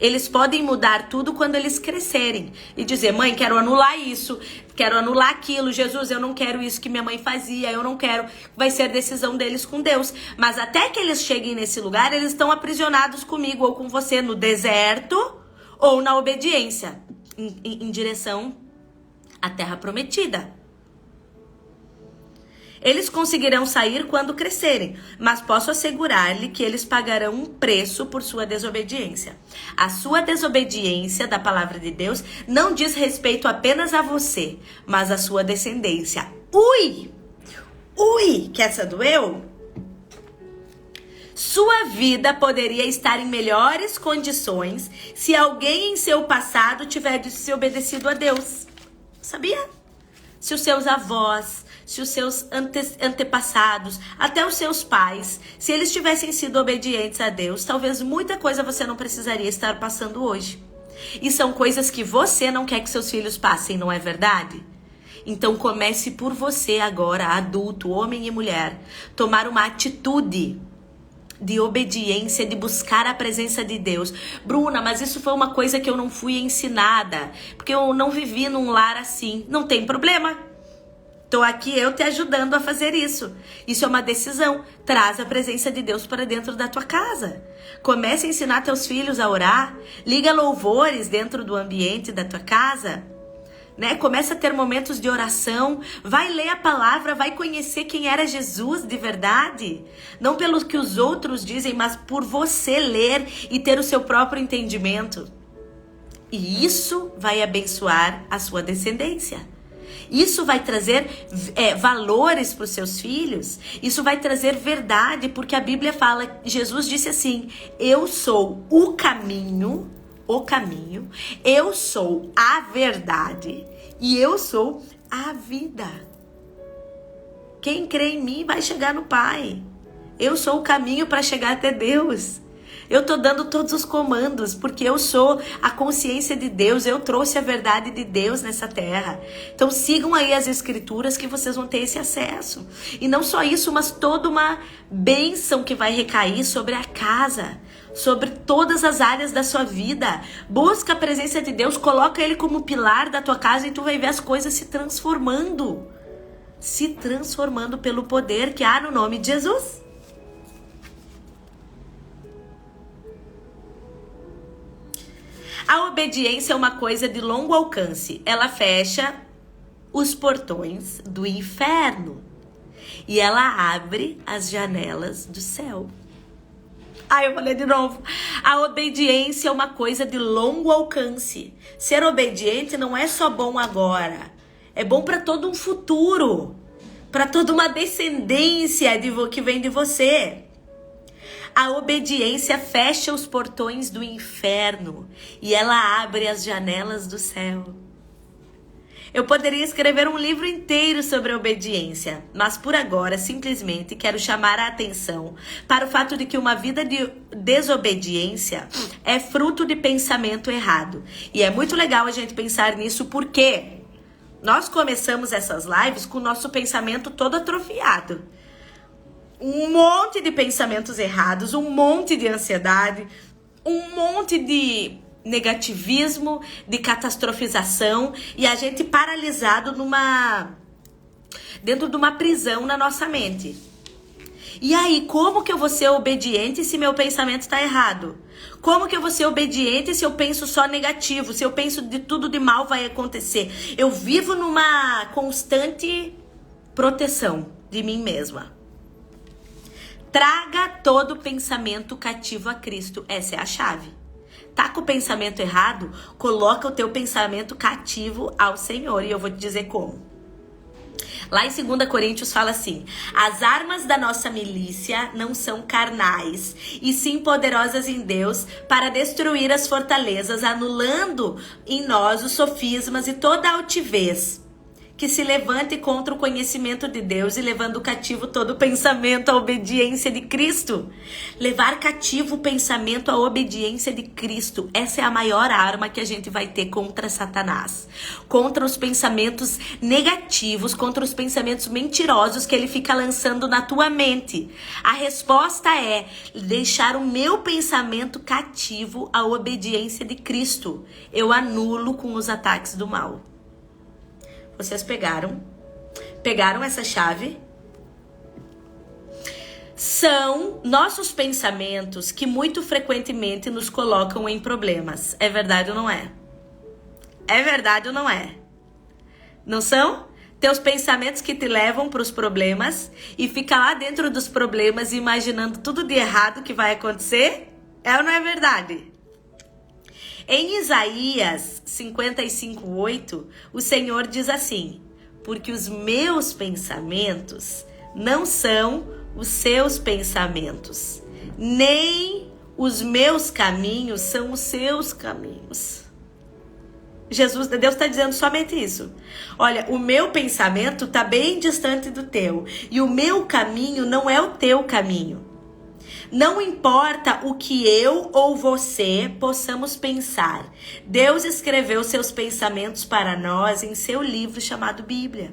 [SPEAKER 1] Eles podem mudar tudo quando eles crescerem. E dizer, mãe, quero anular isso, quero anular aquilo. Jesus, eu não quero isso que minha mãe fazia, eu não quero. Vai ser decisão deles com Deus. Mas até que eles cheguem nesse lugar, eles estão aprisionados comigo ou com você no deserto ou na obediência. Em direção à terra prometida. Eles conseguirão sair quando crescerem, mas posso assegurar-lhe que eles pagarão um preço por sua desobediência. A sua desobediência da palavra de Deus não diz respeito apenas a você, mas à sua descendência. Ui! Ui! Que essa doeu? Sua vida poderia estar em melhores condições se alguém em seu passado tivesse obedecido a Deus. Sabia? Se os seus avós, se os seus antepassados, até os seus pais, se eles tivessem sido obedientes a Deus, talvez muita coisa você não precisaria estar passando hoje. E são coisas que você não quer que seus filhos passem, não é verdade? Então comece por você agora, adulto, homem e mulher, tomar uma atitude de obediência, de buscar a presença de Deus. Bruna, mas isso foi uma coisa que eu não fui ensinada, porque eu não vivi num lar assim. Não tem problema. Tô aqui eu te ajudando a fazer isso. Isso é uma decisão. Traz a presença de Deus para dentro da tua casa. Comece a ensinar teus filhos a orar. Liga louvores dentro do ambiente da tua casa. Né? Começa a ter momentos de oração. Vai ler a palavra, vai conhecer quem era Jesus de verdade. Não pelo que os outros dizem, mas por você ler e ter o seu próprio entendimento. E isso vai abençoar a sua descendência. Isso vai trazer valores para os seus filhos. Isso vai trazer verdade, porque a Bíblia fala, Jesus disse assim, eu sou o caminho, eu sou a verdade e eu sou a vida. Quem crê em mim vai chegar no Pai. Eu sou o caminho para chegar até Deus. Eu tô dando todos os comandos, porque eu sou a consciência de Deus, eu trouxe a verdade de Deus nessa terra. Então sigam aí as escrituras que vocês vão ter esse acesso. E não só isso, mas toda uma bênção que vai recair sobre a casa, sobre todas as áreas da sua vida. Busca a presença de Deus, coloca Ele como pilar da tua casa e tu vai ver as coisas se transformando. Se transformando pelo poder que há no nome de Jesus. A obediência é uma coisa de longo alcance. Ela fecha os portões do inferno. E ela abre as janelas do céu. Eu falei de novo. A obediência é uma coisa de longo alcance. Ser obediente não é só bom agora. É bom para todo um futuro, para toda uma descendência que vem de você. A obediência fecha os portões do inferno e ela abre as janelas do céu. Eu poderia escrever um livro inteiro sobre a obediência, mas por agora simplesmente quero chamar a atenção para o fato de que uma vida de desobediência é fruto de pensamento errado. E é muito legal a gente pensar nisso porque nós começamos essas lives com o nosso pensamento todo atrofiado. Um monte de pensamentos errados, um monte de ansiedade, um monte de negativismo, de catastrofização e a gente paralisado dentro de uma prisão na nossa mente. E aí, como que eu vou ser obediente se meu pensamento está errado? Como que eu vou ser obediente se eu penso só negativo, se eu penso de tudo de mal vai acontecer? Eu vivo numa constante proteção de mim mesma. Traga todo pensamento cativo a Cristo. Essa é a chave. Tá com o pensamento errado? Coloca o teu pensamento cativo ao Senhor. E eu vou te dizer como. Lá em 2 Coríntios fala assim: as armas da nossa milícia não são carnais, e sim poderosas em Deus para destruir as fortalezas, anulando em nós os sofismas e toda a altivez que se levante contra o conhecimento de Deus e levando cativo todo o pensamento à obediência de Cristo. Levar cativo o pensamento à obediência de Cristo. Essa é a maior arma que a gente vai ter contra Satanás. Contra os pensamentos negativos, contra os pensamentos mentirosos que ele fica lançando na tua mente. A resposta é deixar o meu pensamento cativo à obediência de Cristo. Eu anulo com os ataques do mal. Vocês pegaram essa chave? São nossos pensamentos que muito frequentemente nos colocam em problemas. É verdade ou não é? É verdade ou não é? Não são? Teus pensamentos que te levam para os problemas e fica lá dentro dos problemas imaginando tudo de errado que vai acontecer? É ou não é verdade? Em Isaías 55:8, o Senhor diz assim: porque os meus pensamentos não são os seus pensamentos, nem os meus caminhos são os seus caminhos. Deus está dizendo somente isso. Olha, o meu pensamento está bem distante do teu, e o meu caminho não é o teu caminho. Não importa o que eu ou você possamos pensar. Deus escreveu seus pensamentos para nós em seu livro chamado Bíblia.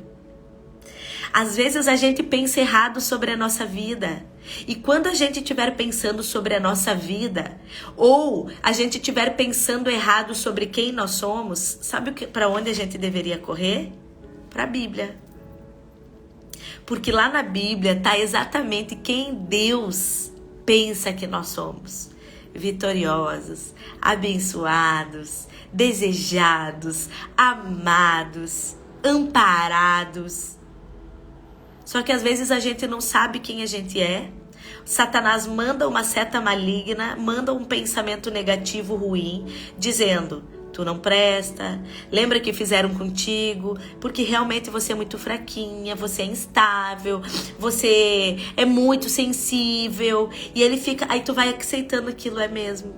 [SPEAKER 1] Às vezes a gente pensa errado sobre a nossa vida. E quando a gente estiver pensando sobre a nossa vida, ou a gente estiver pensando errado sobre quem nós somos, sabe para onde a gente deveria correr? Para a Bíblia. Porque lá na Bíblia está exatamente quem Deus pensa que nós somos: vitoriosos, abençoados, desejados, amados, amparados. Só que às vezes a gente não sabe quem a gente é. Satanás manda uma seta maligna, manda um pensamento negativo ruim, dizendo: tu não presta, lembra que fizeram contigo, porque realmente você é muito fraquinha, você é instável, você é muito sensível. E ele fica, aí tu vai aceitando aquilo, é mesmo,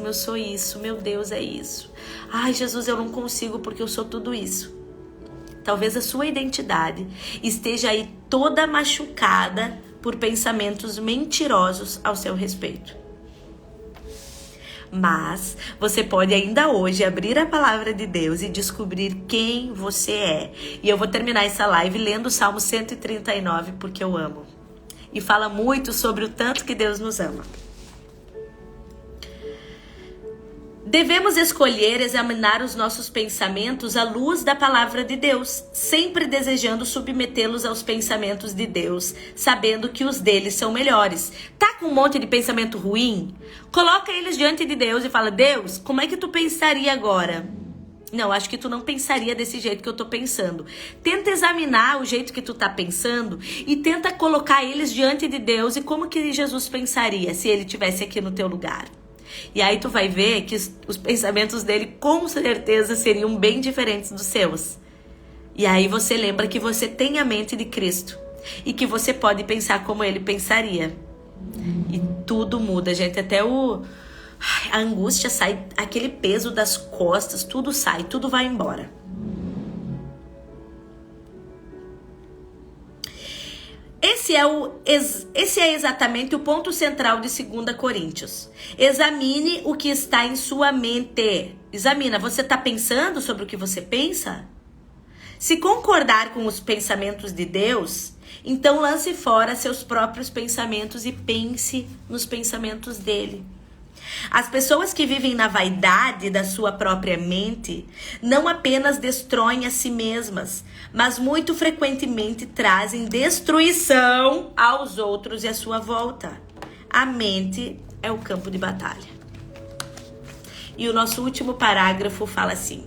[SPEAKER 1] eu sou isso, meu Deus, é isso. Ai, Jesus, eu não consigo porque eu sou tudo isso. Talvez a sua identidade esteja aí toda machucada por pensamentos mentirosos ao seu respeito. Mas você pode ainda hoje abrir a palavra de Deus e descobrir quem você é. E eu vou terminar essa live lendo o Salmo 139, porque eu amo. E fala muito sobre o tanto que Deus nos ama. Devemos escolher examinar os nossos pensamentos à luz da palavra de Deus, sempre desejando submetê-los aos pensamentos de Deus, sabendo que os deles são melhores. Tá com um monte de pensamento ruim? Coloca eles diante de Deus e fala: Deus, como é que tu pensaria agora? Não, acho que tu não pensaria desse jeito que eu tô pensando. Tenta examinar o jeito que tu tá pensando e tenta colocar eles diante de Deus e como que Jesus pensaria se ele estivesse aqui no teu lugar. E aí tu vai ver que os pensamentos dele com certeza seriam bem diferentes dos seus. E aí você lembra que você tem a mente de Cristo e que você pode pensar como ele pensaria. E tudo muda, gente. Até a angústia sai, aquele peso das costas, tudo sai, tudo vai embora. Esse é exatamente o ponto central de 2 Coríntios. Examine o que está em sua mente. Examina, você está pensando sobre o que você pensa? Se concordar com os pensamentos de Deus, então lance fora seus próprios pensamentos e pense nos pensamentos dele. As pessoas que vivem na vaidade da sua própria mente não apenas destroem a si mesmas, mas muito frequentemente trazem destruição aos outros e à sua volta. A mente é o campo de batalha. E o nosso último parágrafo fala assim: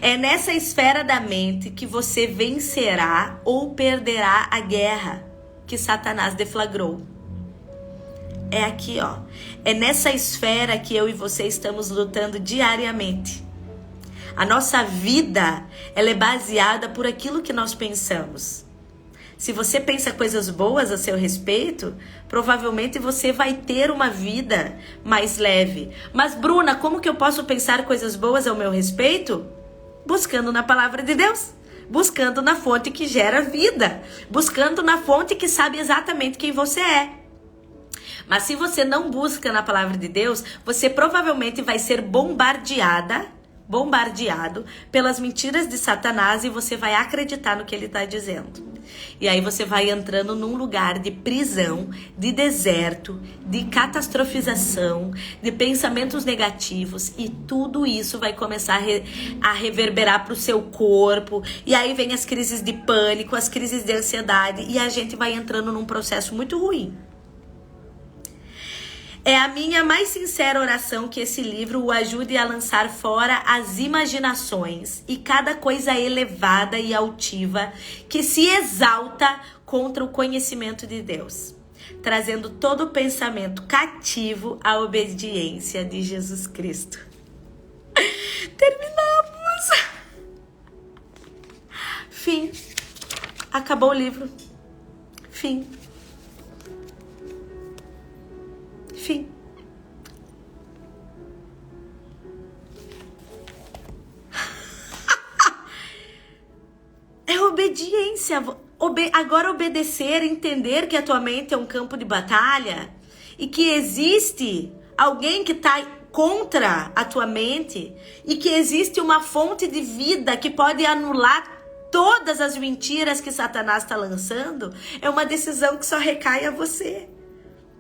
[SPEAKER 1] é nessa esfera da mente que você vencerá ou perderá a guerra que Satanás deflagrou. É aqui, ó. É nessa esfera que eu e você estamos lutando diariamente. A nossa vida, ela é baseada por aquilo que nós pensamos. Se você pensa coisas boas a seu respeito, provavelmente você vai ter uma vida mais leve. Mas, Bruna, como que eu posso pensar coisas boas ao meu respeito? Buscando na palavra de Deus. Buscando na fonte que gera vida. Buscando na fonte que sabe exatamente quem você é. Mas se você não busca na palavra de Deus, você provavelmente vai ser bombardeado pelas mentiras de Satanás e você vai acreditar no que ele está dizendo. E aí você vai entrando num lugar de prisão, de deserto, de catastrofização, de pensamentos negativos, e tudo isso vai começar a reverberar para o seu corpo. E aí vem as crises de pânico, as crises de ansiedade, e a gente vai entrando num processo muito ruim. É a minha mais sincera oração que esse livro o ajude a lançar fora as imaginações e cada coisa elevada e altiva que se exalta contra o conhecimento de Deus, trazendo todo o pensamento cativo à obediência de Jesus Cristo. Terminamos! Fim. Acabou o livro. Fim. Fim. É obediência. Agora obedecer, entender que a tua mente é um campo de batalha e que existe alguém que está contra a tua mente e que existe uma fonte de vida que pode anular todas as mentiras que Satanás está lançando, é uma decisão que só recai a você.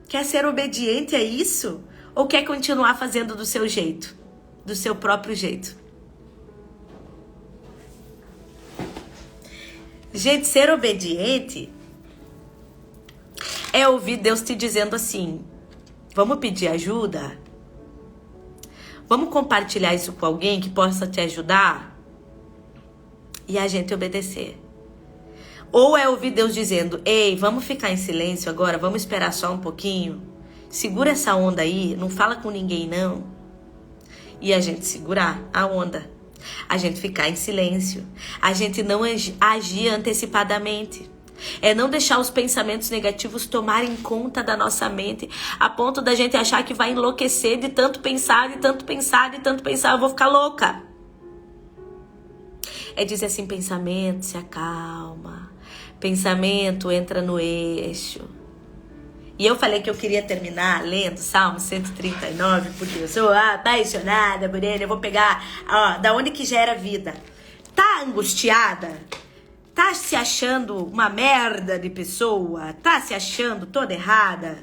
[SPEAKER 1] Quer ser obediente a isso? Ou quer continuar fazendo do seu jeito? Do seu próprio jeito? Gente, ser obediente é ouvir Deus te dizendo assim: vamos pedir ajuda? Vamos compartilhar isso com alguém que possa te ajudar? E a gente obedecer. Ou é ouvir Deus dizendo: ei, vamos ficar em silêncio agora, vamos esperar só um pouquinho. Segura essa onda aí, não fala com ninguém não. E a gente segurar a onda. A gente ficar em silêncio. A gente não agir antecipadamente. É não deixar os pensamentos negativos tomarem conta da nossa mente, a ponto da gente achar que vai enlouquecer de tanto pensar, de tanto pensar, de tanto pensar, eu vou ficar louca. É dizer assim: pensamento, se acalma. Pensamento, entra no eixo. E eu falei que eu queria terminar lendo Salmo 139, porque eu sou apaixonada por ele. Eu vou pegar, ó, da onde que gera vida. Tá angustiada? Tá se achando uma merda de pessoa? Tá se achando toda errada?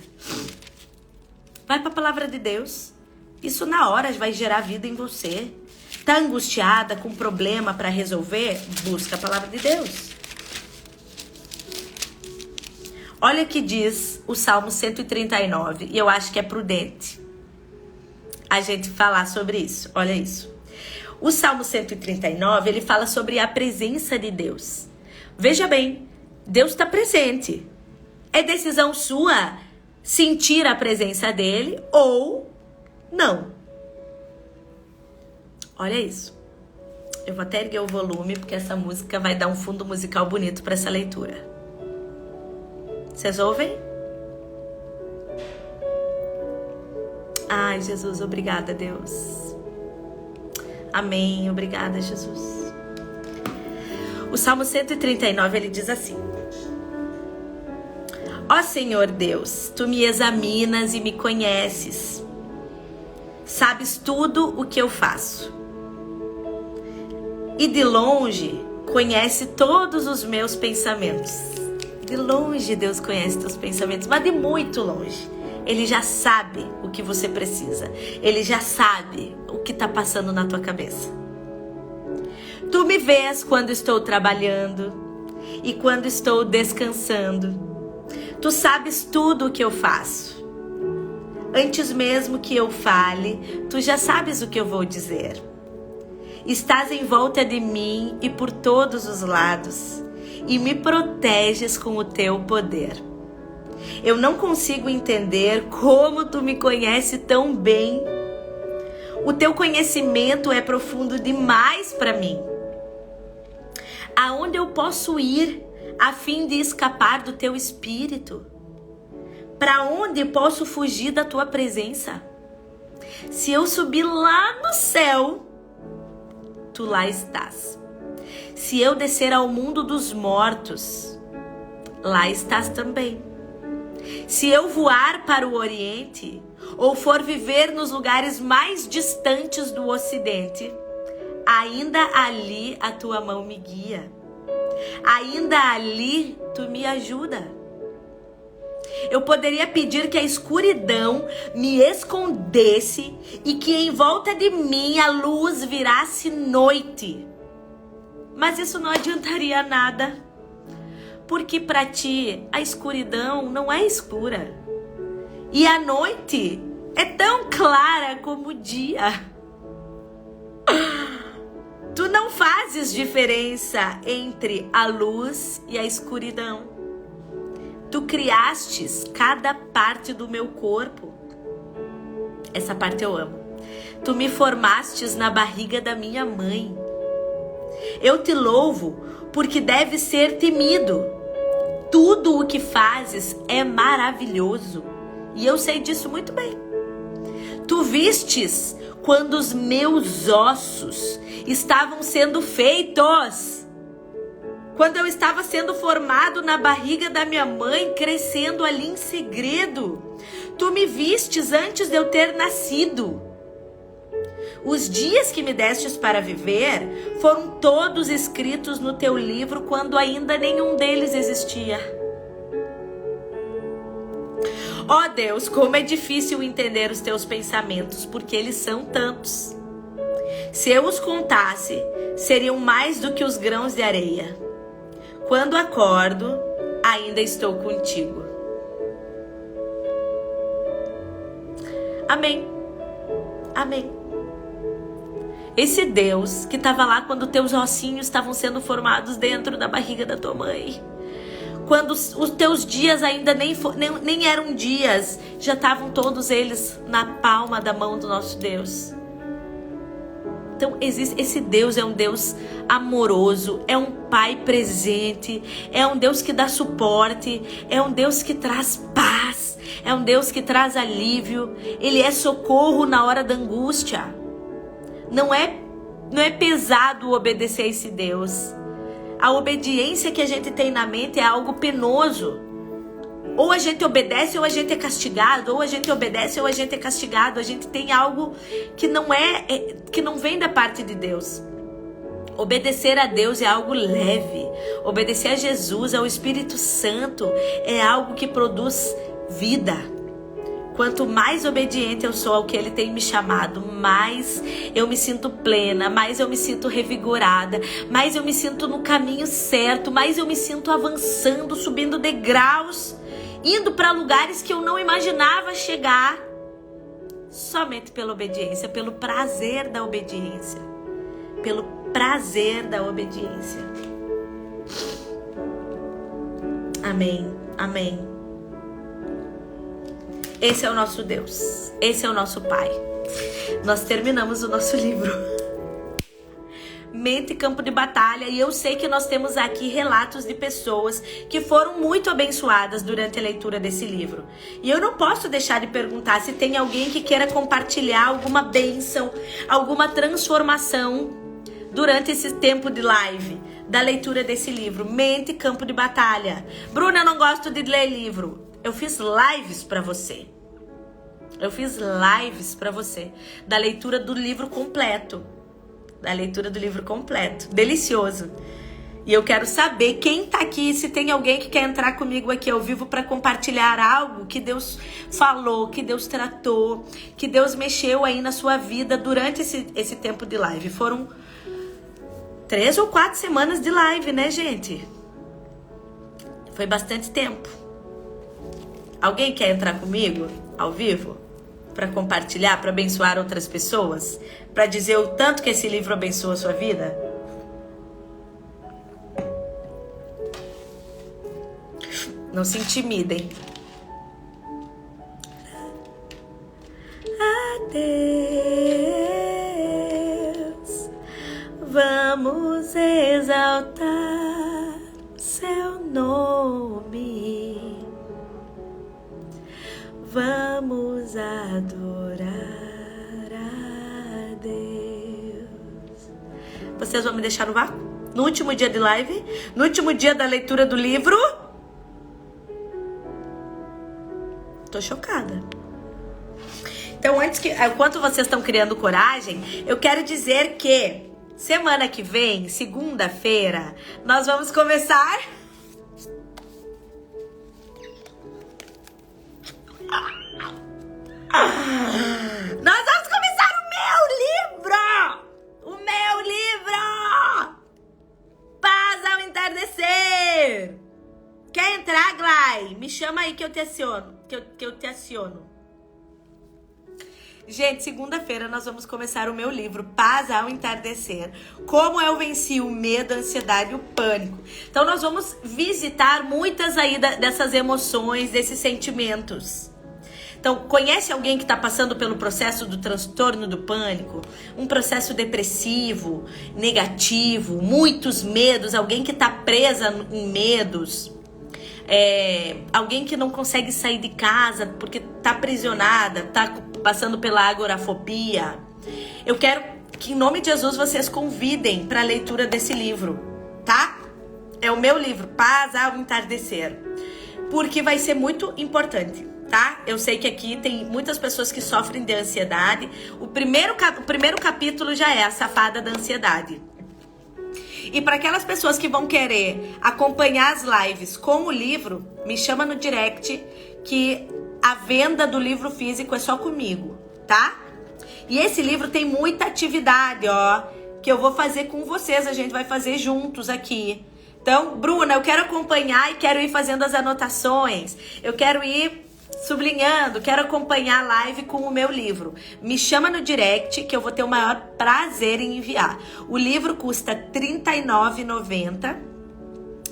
[SPEAKER 1] Vai pra palavra de Deus. Isso na hora vai gerar vida em você. Tá angustiada, com problema para resolver? Busca a palavra de Deus. Olha o que diz o Salmo 139, e eu acho que é prudente a gente falar sobre isso. Olha isso. O Salmo 139, ele fala sobre a presença de Deus. Veja bem, Deus está presente. É decisão sua sentir a presença dele ou não. Olha isso. Eu vou até erguer o volume, porque essa música vai dar um fundo musical bonito para essa leitura. Vocês ouvem? Ai, Jesus, obrigada, Deus. Amém, obrigada, Jesus. O Salmo 139, ele diz assim: Ó Senhor Deus, Tu me examinas e me conheces. Sabes tudo o que eu faço. E de longe conhece todos os meus pensamentos. De longe Deus conhece teus pensamentos, mas de muito longe. Ele já sabe o que você precisa. Ele já sabe o que está passando na tua cabeça. Tu me vês quando estou trabalhando e quando estou descansando. Tu sabes tudo o que eu faço. Antes mesmo que eu fale, tu já sabes o que eu vou dizer. Estás em volta de mim e por todos os lados, e me proteges com o teu poder. Eu não consigo entender como tu me conheces tão bem. O teu conhecimento é profundo demais para mim. Aonde eu posso ir a fim de escapar do teu espírito? Para onde posso fugir da tua presença? Se eu subir lá no céu, tu lá estás. Se eu descer ao mundo dos mortos, lá estás também. Se eu voar para o Oriente, ou for viver nos lugares mais distantes do Ocidente, ainda ali a tua mão me guia. Ainda ali tu me ajuda. Eu poderia pedir que a escuridão me escondesse e que em volta de mim a luz virasse noite. Mas isso não adiantaria nada, porque para ti a escuridão não é escura e a noite é tão clara como o dia. Tu não fazes diferença entre a luz e a escuridão. Tu criastes cada parte do meu corpo. Essa parte eu amo. Tu me formastes na barriga da minha mãe. Eu te louvo porque deve ser temido. Tudo o que fazes é maravilhoso. E eu sei disso muito bem. Tu vistes quando os meus ossos estavam sendo feitos. Quando eu estava sendo formado na barriga da minha mãe, crescendo ali em segredo. Tu me vistes antes de eu ter nascido. Os dias que me destes para viver foram todos escritos no teu livro quando ainda nenhum deles existia. Ó Deus, como é difícil entender os teus pensamentos, porque eles são tantos. Se eu os contasse, seriam mais do que os grãos de areia. Quando acordo, ainda estou contigo. Amém. Amém. Esse Deus que estava lá quando teus ossinhos estavam sendo formados dentro da barriga da tua mãe. Quando os teus dias ainda nem eram dias, já estavam todos eles na palma da mão do nosso Deus. Então esse Deus é um Deus amoroso, é um Pai presente, é um Deus que dá suporte, é um Deus que traz paz, é um Deus que traz alívio. Ele é socorro na hora da angústia. Não é pesado obedecer a esse Deus. A obediência que a gente tem na mente é algo penoso. Ou a gente obedece ou a gente é castigado, ou a gente obedece ou a gente é castigado. A gente tem algo que não vem da parte de Deus. Obedecer a Deus é algo leve. Obedecer a Jesus, ao Espírito Santo, é algo que produz vida. Quanto mais obediente eu sou ao que Ele tem me chamado, mais eu me sinto plena, mais eu me sinto revigorada, mais eu me sinto no caminho certo, mais eu me sinto avançando, subindo degraus, indo para lugares que eu não imaginava chegar, somente pela obediência, pelo prazer da obediência. Pelo prazer da obediência. Amém, amém. Esse é o nosso Deus, esse é o nosso Pai. Nós terminamos o nosso livro. Mente Campo de Batalha. E eu sei que nós temos aqui relatos de pessoas que foram muito abençoadas durante a leitura desse livro. E eu não posso deixar de perguntar se tem alguém que queira compartilhar alguma bênção, alguma transformação durante esse tempo de live, da leitura desse livro, Mente Campo de Batalha. Bruna, eu não gosto de ler livro. Eu fiz lives pra você. Eu fiz lives pra você da leitura do livro completo. Da leitura do livro completo. Delicioso. E eu quero saber quem tá aqui, se tem alguém que quer entrar comigo aqui ao vivo para compartilhar algo que Deus falou, que Deus tratou, que Deus mexeu aí na sua vida durante esse tempo de live. Foram 3 ou 4 semanas de live, né, gente? Foi bastante tempo. Alguém quer entrar comigo ao vivo? Para compartilhar, para abençoar outras pessoas? Para dizer o tanto que esse livro abençoa a sua vida? Não se intimidem. Adeus, vamos exaltar seu nome. Vamos adorar a Deus. Vocês vão me deixar no vácuo? No último dia de live? No último dia da leitura do livro? Tô chocada. Então, enquanto vocês estão criando coragem, eu quero dizer que semana que vem, segunda-feira, nós vamos começar... Nós vamos começar o meu livro! Paz ao entardecer! Quer entrar, Glai? Me chama aí que eu te aciono. Que eu te aciono. Gente, segunda-feira nós vamos começar o meu livro, Paz ao Entardecer. Como eu venci o medo, a ansiedade e o pânico. Então nós vamos visitar muitas aí dessas emoções, desses sentimentos. Então, conhece alguém que está passando pelo processo do transtorno do pânico? Um processo depressivo, negativo, muitos medos, alguém que está presa em medos. Alguém que não consegue sair de casa porque está aprisionada, está passando pela agorafobia. Eu quero que, em nome de Jesus, vocês convidem para a leitura desse livro, tá? É o meu livro, Paz ao Entardecer. Porque vai ser muito importante. Tá? Eu sei que aqui tem muitas pessoas que sofrem de ansiedade. O primeiro capítulo já é a safada da ansiedade. E para aquelas pessoas que vão querer acompanhar as lives com o livro, me chama no direct que a venda do livro físico é só comigo, tá? E esse livro tem muita atividade, ó, que eu vou fazer com vocês, a gente vai fazer juntos aqui. Então, Bruna, eu quero acompanhar e quero ir fazendo as anotações. Eu quero ir sublinhando, quero acompanhar a live com o meu livro. Me chama no direct que eu vou ter o maior prazer em enviar. O livro custa R$ 39,90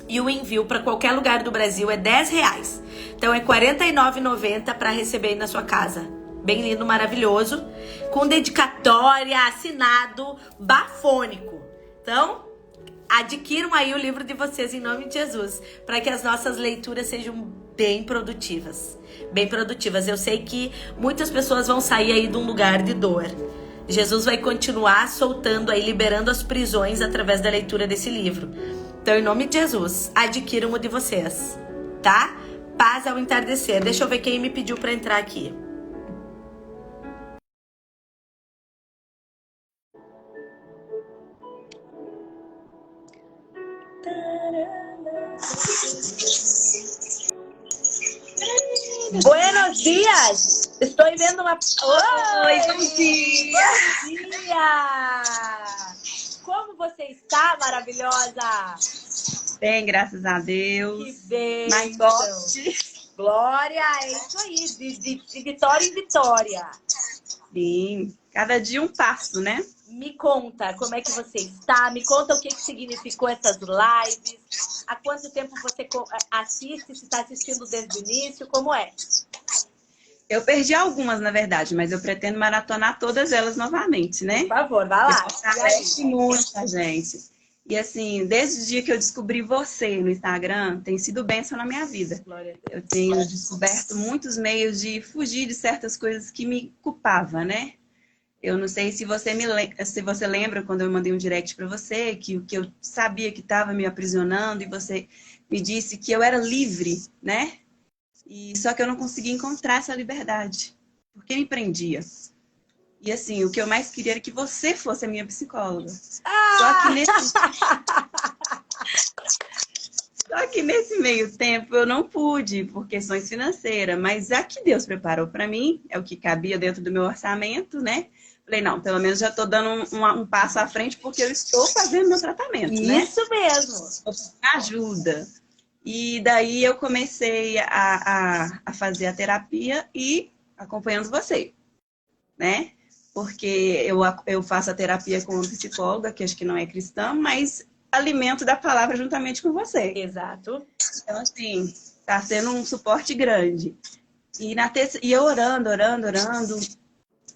[SPEAKER 1] e o envio para qualquer lugar do Brasil é R$10. Então é R$ 49,90 para receber aí na sua casa. Bem lindo, maravilhoso, com dedicatória, assinado, bafônico. Então, adquiram aí o livro de vocês em nome de Jesus, para que as nossas leituras sejam bem produtivas. Bem produtivas. Eu sei que muitas pessoas vão sair aí de um lugar de dor. Jesus vai continuar soltando aí, liberando as prisões através da leitura desse livro. Então, em nome de Jesus, adquiram o de vocês, tá? Paz ao entardecer. Deixa eu ver quem me pediu para entrar aqui. Buenos dias! Estou vendo uma...
[SPEAKER 2] Oi, bom dia!
[SPEAKER 1] Bom dia! Como você está, maravilhosa?
[SPEAKER 2] Bem, graças a Deus.
[SPEAKER 1] Que bem!
[SPEAKER 2] Mais forte.
[SPEAKER 1] Glória, é isso aí, de vitória em vitória.
[SPEAKER 2] Sim, cada dia um passo, né?
[SPEAKER 1] Me conta como é que você está, me conta o que significou essas lives, há quanto tempo você assiste, se está assistindo desde o início, como é?
[SPEAKER 2] Eu perdi algumas, na verdade, mas eu pretendo maratonar todas elas novamente, né?
[SPEAKER 1] Por favor, vai lá.
[SPEAKER 2] Agradece muita gente. E assim, desde o dia que eu descobri você no Instagram, tem sido bênção na minha vida.
[SPEAKER 1] Glória a Deus.
[SPEAKER 2] Eu tenho descoberto muitos meios de fugir de certas coisas que me culpavam, né? Eu não sei se você se você lembra quando eu mandei um direct para você, que o que eu sabia que estava me aprisionando, e você me disse que eu era livre, né? E só que eu não conseguia encontrar essa liberdade, porque me prendia. E assim, o que eu mais queria era que você fosse a minha psicóloga. Só que nesse meio tempo eu não pude, por questões financeiras, mas a que Deus preparou para mim, é o que cabia dentro do meu orçamento, né? Falei, não, pelo menos já estou dando um passo à frente, porque eu estou fazendo meu tratamento, né?
[SPEAKER 1] Isso mesmo.
[SPEAKER 2] Ajuda. E daí eu comecei a fazer a terapia e acompanhando você, né? Porque eu faço a terapia com uma psicóloga, que acho que não é cristã, mas alimento da palavra juntamente com você.
[SPEAKER 1] Exato.
[SPEAKER 2] Então, assim, tá sendo um suporte grande. E eu orando.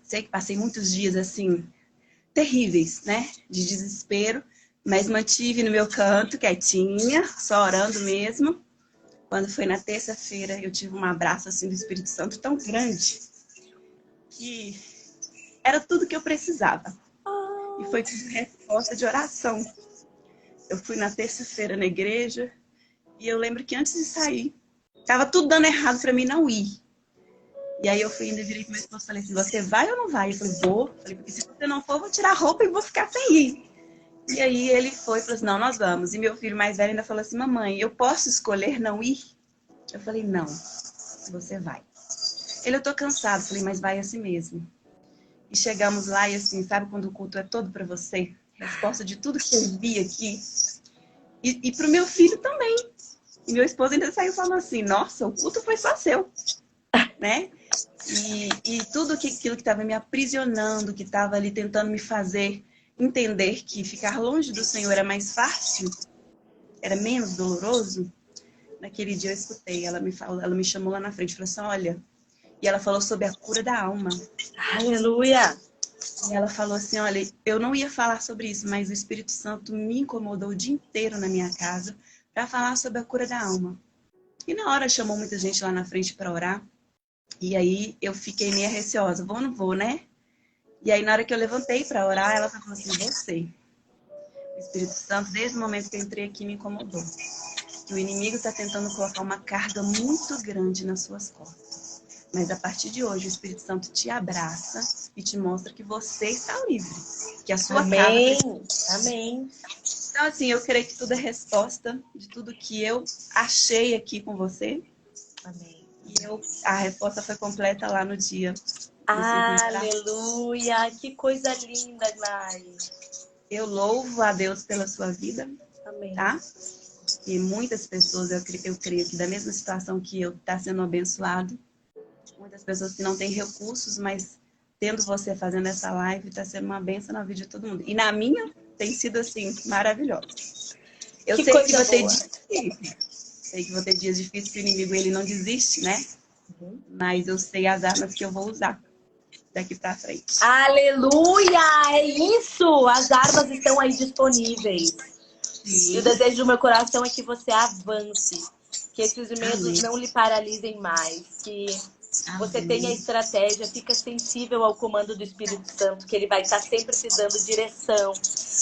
[SPEAKER 2] Sei que passei muitos dias, assim, terríveis, né? De desespero, mas mantive no meu canto, quietinha, só orando mesmo. Quando foi na terça-feira, eu tive um abraço, assim, do Espírito Santo tão grande que era tudo que eu precisava. E foi tudo resposta de oração. Eu fui na terça-feira na igreja e eu lembro que antes de sair, tava tudo dando errado para mim não ir. E aí eu fui indo e virei pro meu esposo e falei assim, você vai ou não vai? Eu falei, vou. Falei, porque se você não for, eu vou tirar a roupa e vou ficar sem ir. E aí ele foi e falou assim, não, nós vamos. E meu filho mais velho ainda falou assim, mamãe, eu posso escolher não ir? Eu falei, não, você vai. Ele, eu tô cansado. Eu falei, mas vai assim mesmo. E chegamos lá e assim, sabe quando o culto é todo para você? Resposta de tudo que eu vi aqui. E pro meu filho também. E meu esposo ainda saiu falando assim, nossa, o culto foi só seu. Né? E tudo aquilo que estava me aprisionando, que estava ali tentando me fazer entender que ficar longe do Senhor era mais fácil, era menos doloroso. Naquele dia eu escutei, ela me chamou lá na frente e falou assim, olha, e ela falou sobre a cura da alma.
[SPEAKER 1] Aleluia.
[SPEAKER 2] E ela falou assim, olha, eu não ia falar sobre isso, mas o Espírito Santo me incomodou o dia inteiro na minha casa para falar sobre a cura da alma. E na hora chamou muita gente lá na frente para orar. E aí eu fiquei meio receosa, vou ou não vou, né? E aí na hora que eu levantei para orar, ela falou assim, você. O Espírito Santo, desde o momento que eu entrei aqui, me incomodou. Que o inimigo está tentando colocar uma carga muito grande nas suas costas. Mas a partir de hoje, o Espírito Santo te abraça e te mostra que você está livre. Que a sua
[SPEAKER 1] Amém.
[SPEAKER 2] casa...
[SPEAKER 1] Amém.
[SPEAKER 2] Então, assim, eu creio que tudo é resposta de tudo que eu achei aqui com você.
[SPEAKER 1] Amém.
[SPEAKER 2] E a resposta foi completa lá no dia.
[SPEAKER 1] Aleluia. Que coisa linda, Mari.
[SPEAKER 2] Eu louvo a Deus pela sua vida,
[SPEAKER 1] Amém.
[SPEAKER 2] tá? E muitas pessoas, eu creio que da mesma situação que eu, tá sendo abençoado. Muitas pessoas que não têm recursos, mas tendo você fazendo essa live, tá sendo uma bênção na vida de todo mundo. E na minha, tem sido, assim, maravilhosa. Eu sei que vou ter dias difíceis. Sei que vou ter dias difíceis, que o inimigo, ele não desiste, né? Mas eu sei as armas que eu vou usar daqui pra frente.
[SPEAKER 1] Aleluia! É isso! As armas estão aí disponíveis.
[SPEAKER 2] Sim.
[SPEAKER 1] E o desejo do meu coração é que você avance. Que esses medos não lhe paralisem mais. Que você tenha estratégia, fica sensível ao comando do Espírito Santo, que ele vai estar sempre te dando direção,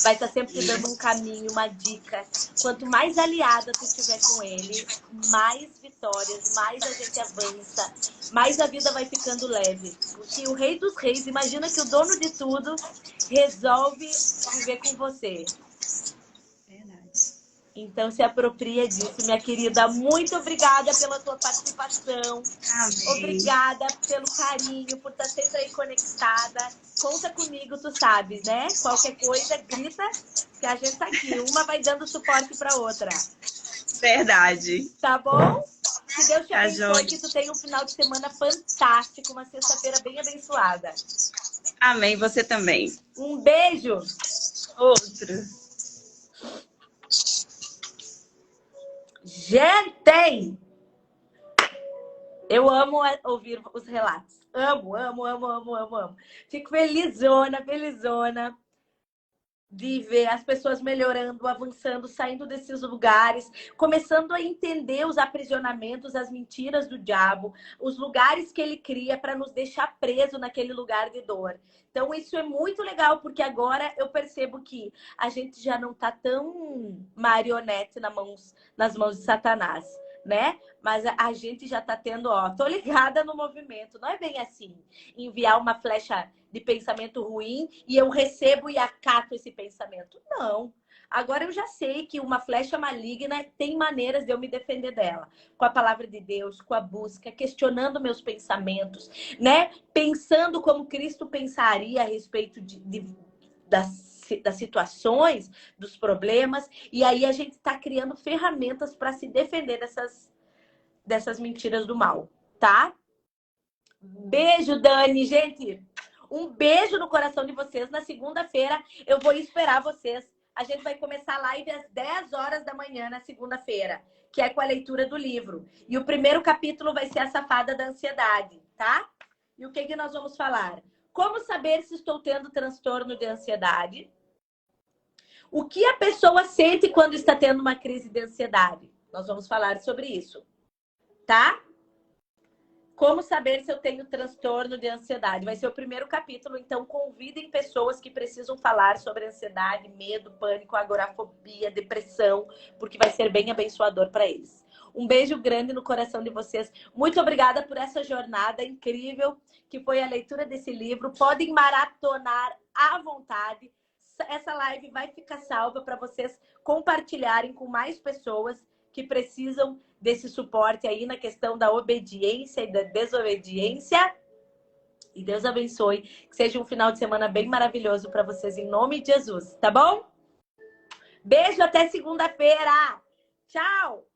[SPEAKER 1] vai estar sempre te dando um caminho, uma dica. Quanto mais aliada tu estiver com ele, mais vitórias, mais a gente avança, mais a vida vai ficando leve. Porque o Rei dos Reis, imagina que o dono de tudo resolve viver com você. Então se apropria disso, minha querida. Muito obrigada pela tua participação.
[SPEAKER 2] Amém.
[SPEAKER 1] Obrigada pelo carinho, por estar sempre aí conectada. Conta comigo, tu sabes, né? Qualquer coisa, grita que a gente tá aqui. Uma vai dando suporte pra outra.
[SPEAKER 2] Verdade.
[SPEAKER 1] Tá bom? Que Deus te
[SPEAKER 2] Tá
[SPEAKER 1] abençoe,
[SPEAKER 2] joia.
[SPEAKER 1] que tu tenha um final de semana fantástico, uma sexta-feira bem abençoada.
[SPEAKER 2] Amém, você também.
[SPEAKER 1] Um beijo!
[SPEAKER 2] Outro.
[SPEAKER 1] Gente! Eu amo ouvir os relatos. Amo, amo, amo, amo, amo, amo. Fico felizona, felizona de ver as pessoas melhorando, avançando, saindo desses lugares, começando a entender os aprisionamentos, as mentiras do diabo, os lugares que ele cria para nos deixar preso naquele lugar de dor. Então, isso é muito legal, porque agora eu percebo que a gente já não tá tão marionete nas mãos de Satanás, né? Mas a gente já tá tendo, ó, tô ligada no movimento. Não é bem assim, enviar uma flecha de pensamento ruim e eu recebo e acato esse pensamento. Não. Agora eu já sei que uma flecha maligna tem maneiras de eu me defender dela. Com a palavra de Deus, com a busca, questionando meus pensamentos, né? Pensando como Cristo pensaria a respeito das situações, dos problemas. E aí a gente está criando ferramentas para se defender dessas mentiras do mal, tá? Beijo, Dani. Gente, um beijo no coração de vocês. Na segunda-feira eu vou esperar vocês. A gente vai começar a live às 10 horas da manhã na segunda-feira, que é com a leitura do livro. E o primeiro capítulo vai ser a safada da ansiedade, tá? E o que nós vamos falar? Como saber se estou tendo transtorno de ansiedade? O que a pessoa sente quando está tendo uma crise de ansiedade? Nós vamos falar sobre isso, tá? Como saber se eu tenho transtorno de ansiedade? Vai ser o primeiro capítulo, então convidem pessoas que precisam falar sobre ansiedade, medo, pânico, agorafobia, depressão, porque vai ser bem abençoador para eles. Um beijo grande no coração de vocês. Muito obrigada por essa jornada incrível que foi a leitura desse livro. Podem maratonar à vontade. Essa live vai ficar salva para vocês compartilharem com mais pessoas que precisam desse suporte aí na questão da obediência e da desobediência. E Deus abençoe. Que seja um final de semana bem maravilhoso para vocês, em nome de Jesus, tá bom? Beijo, até segunda-feira. Tchau!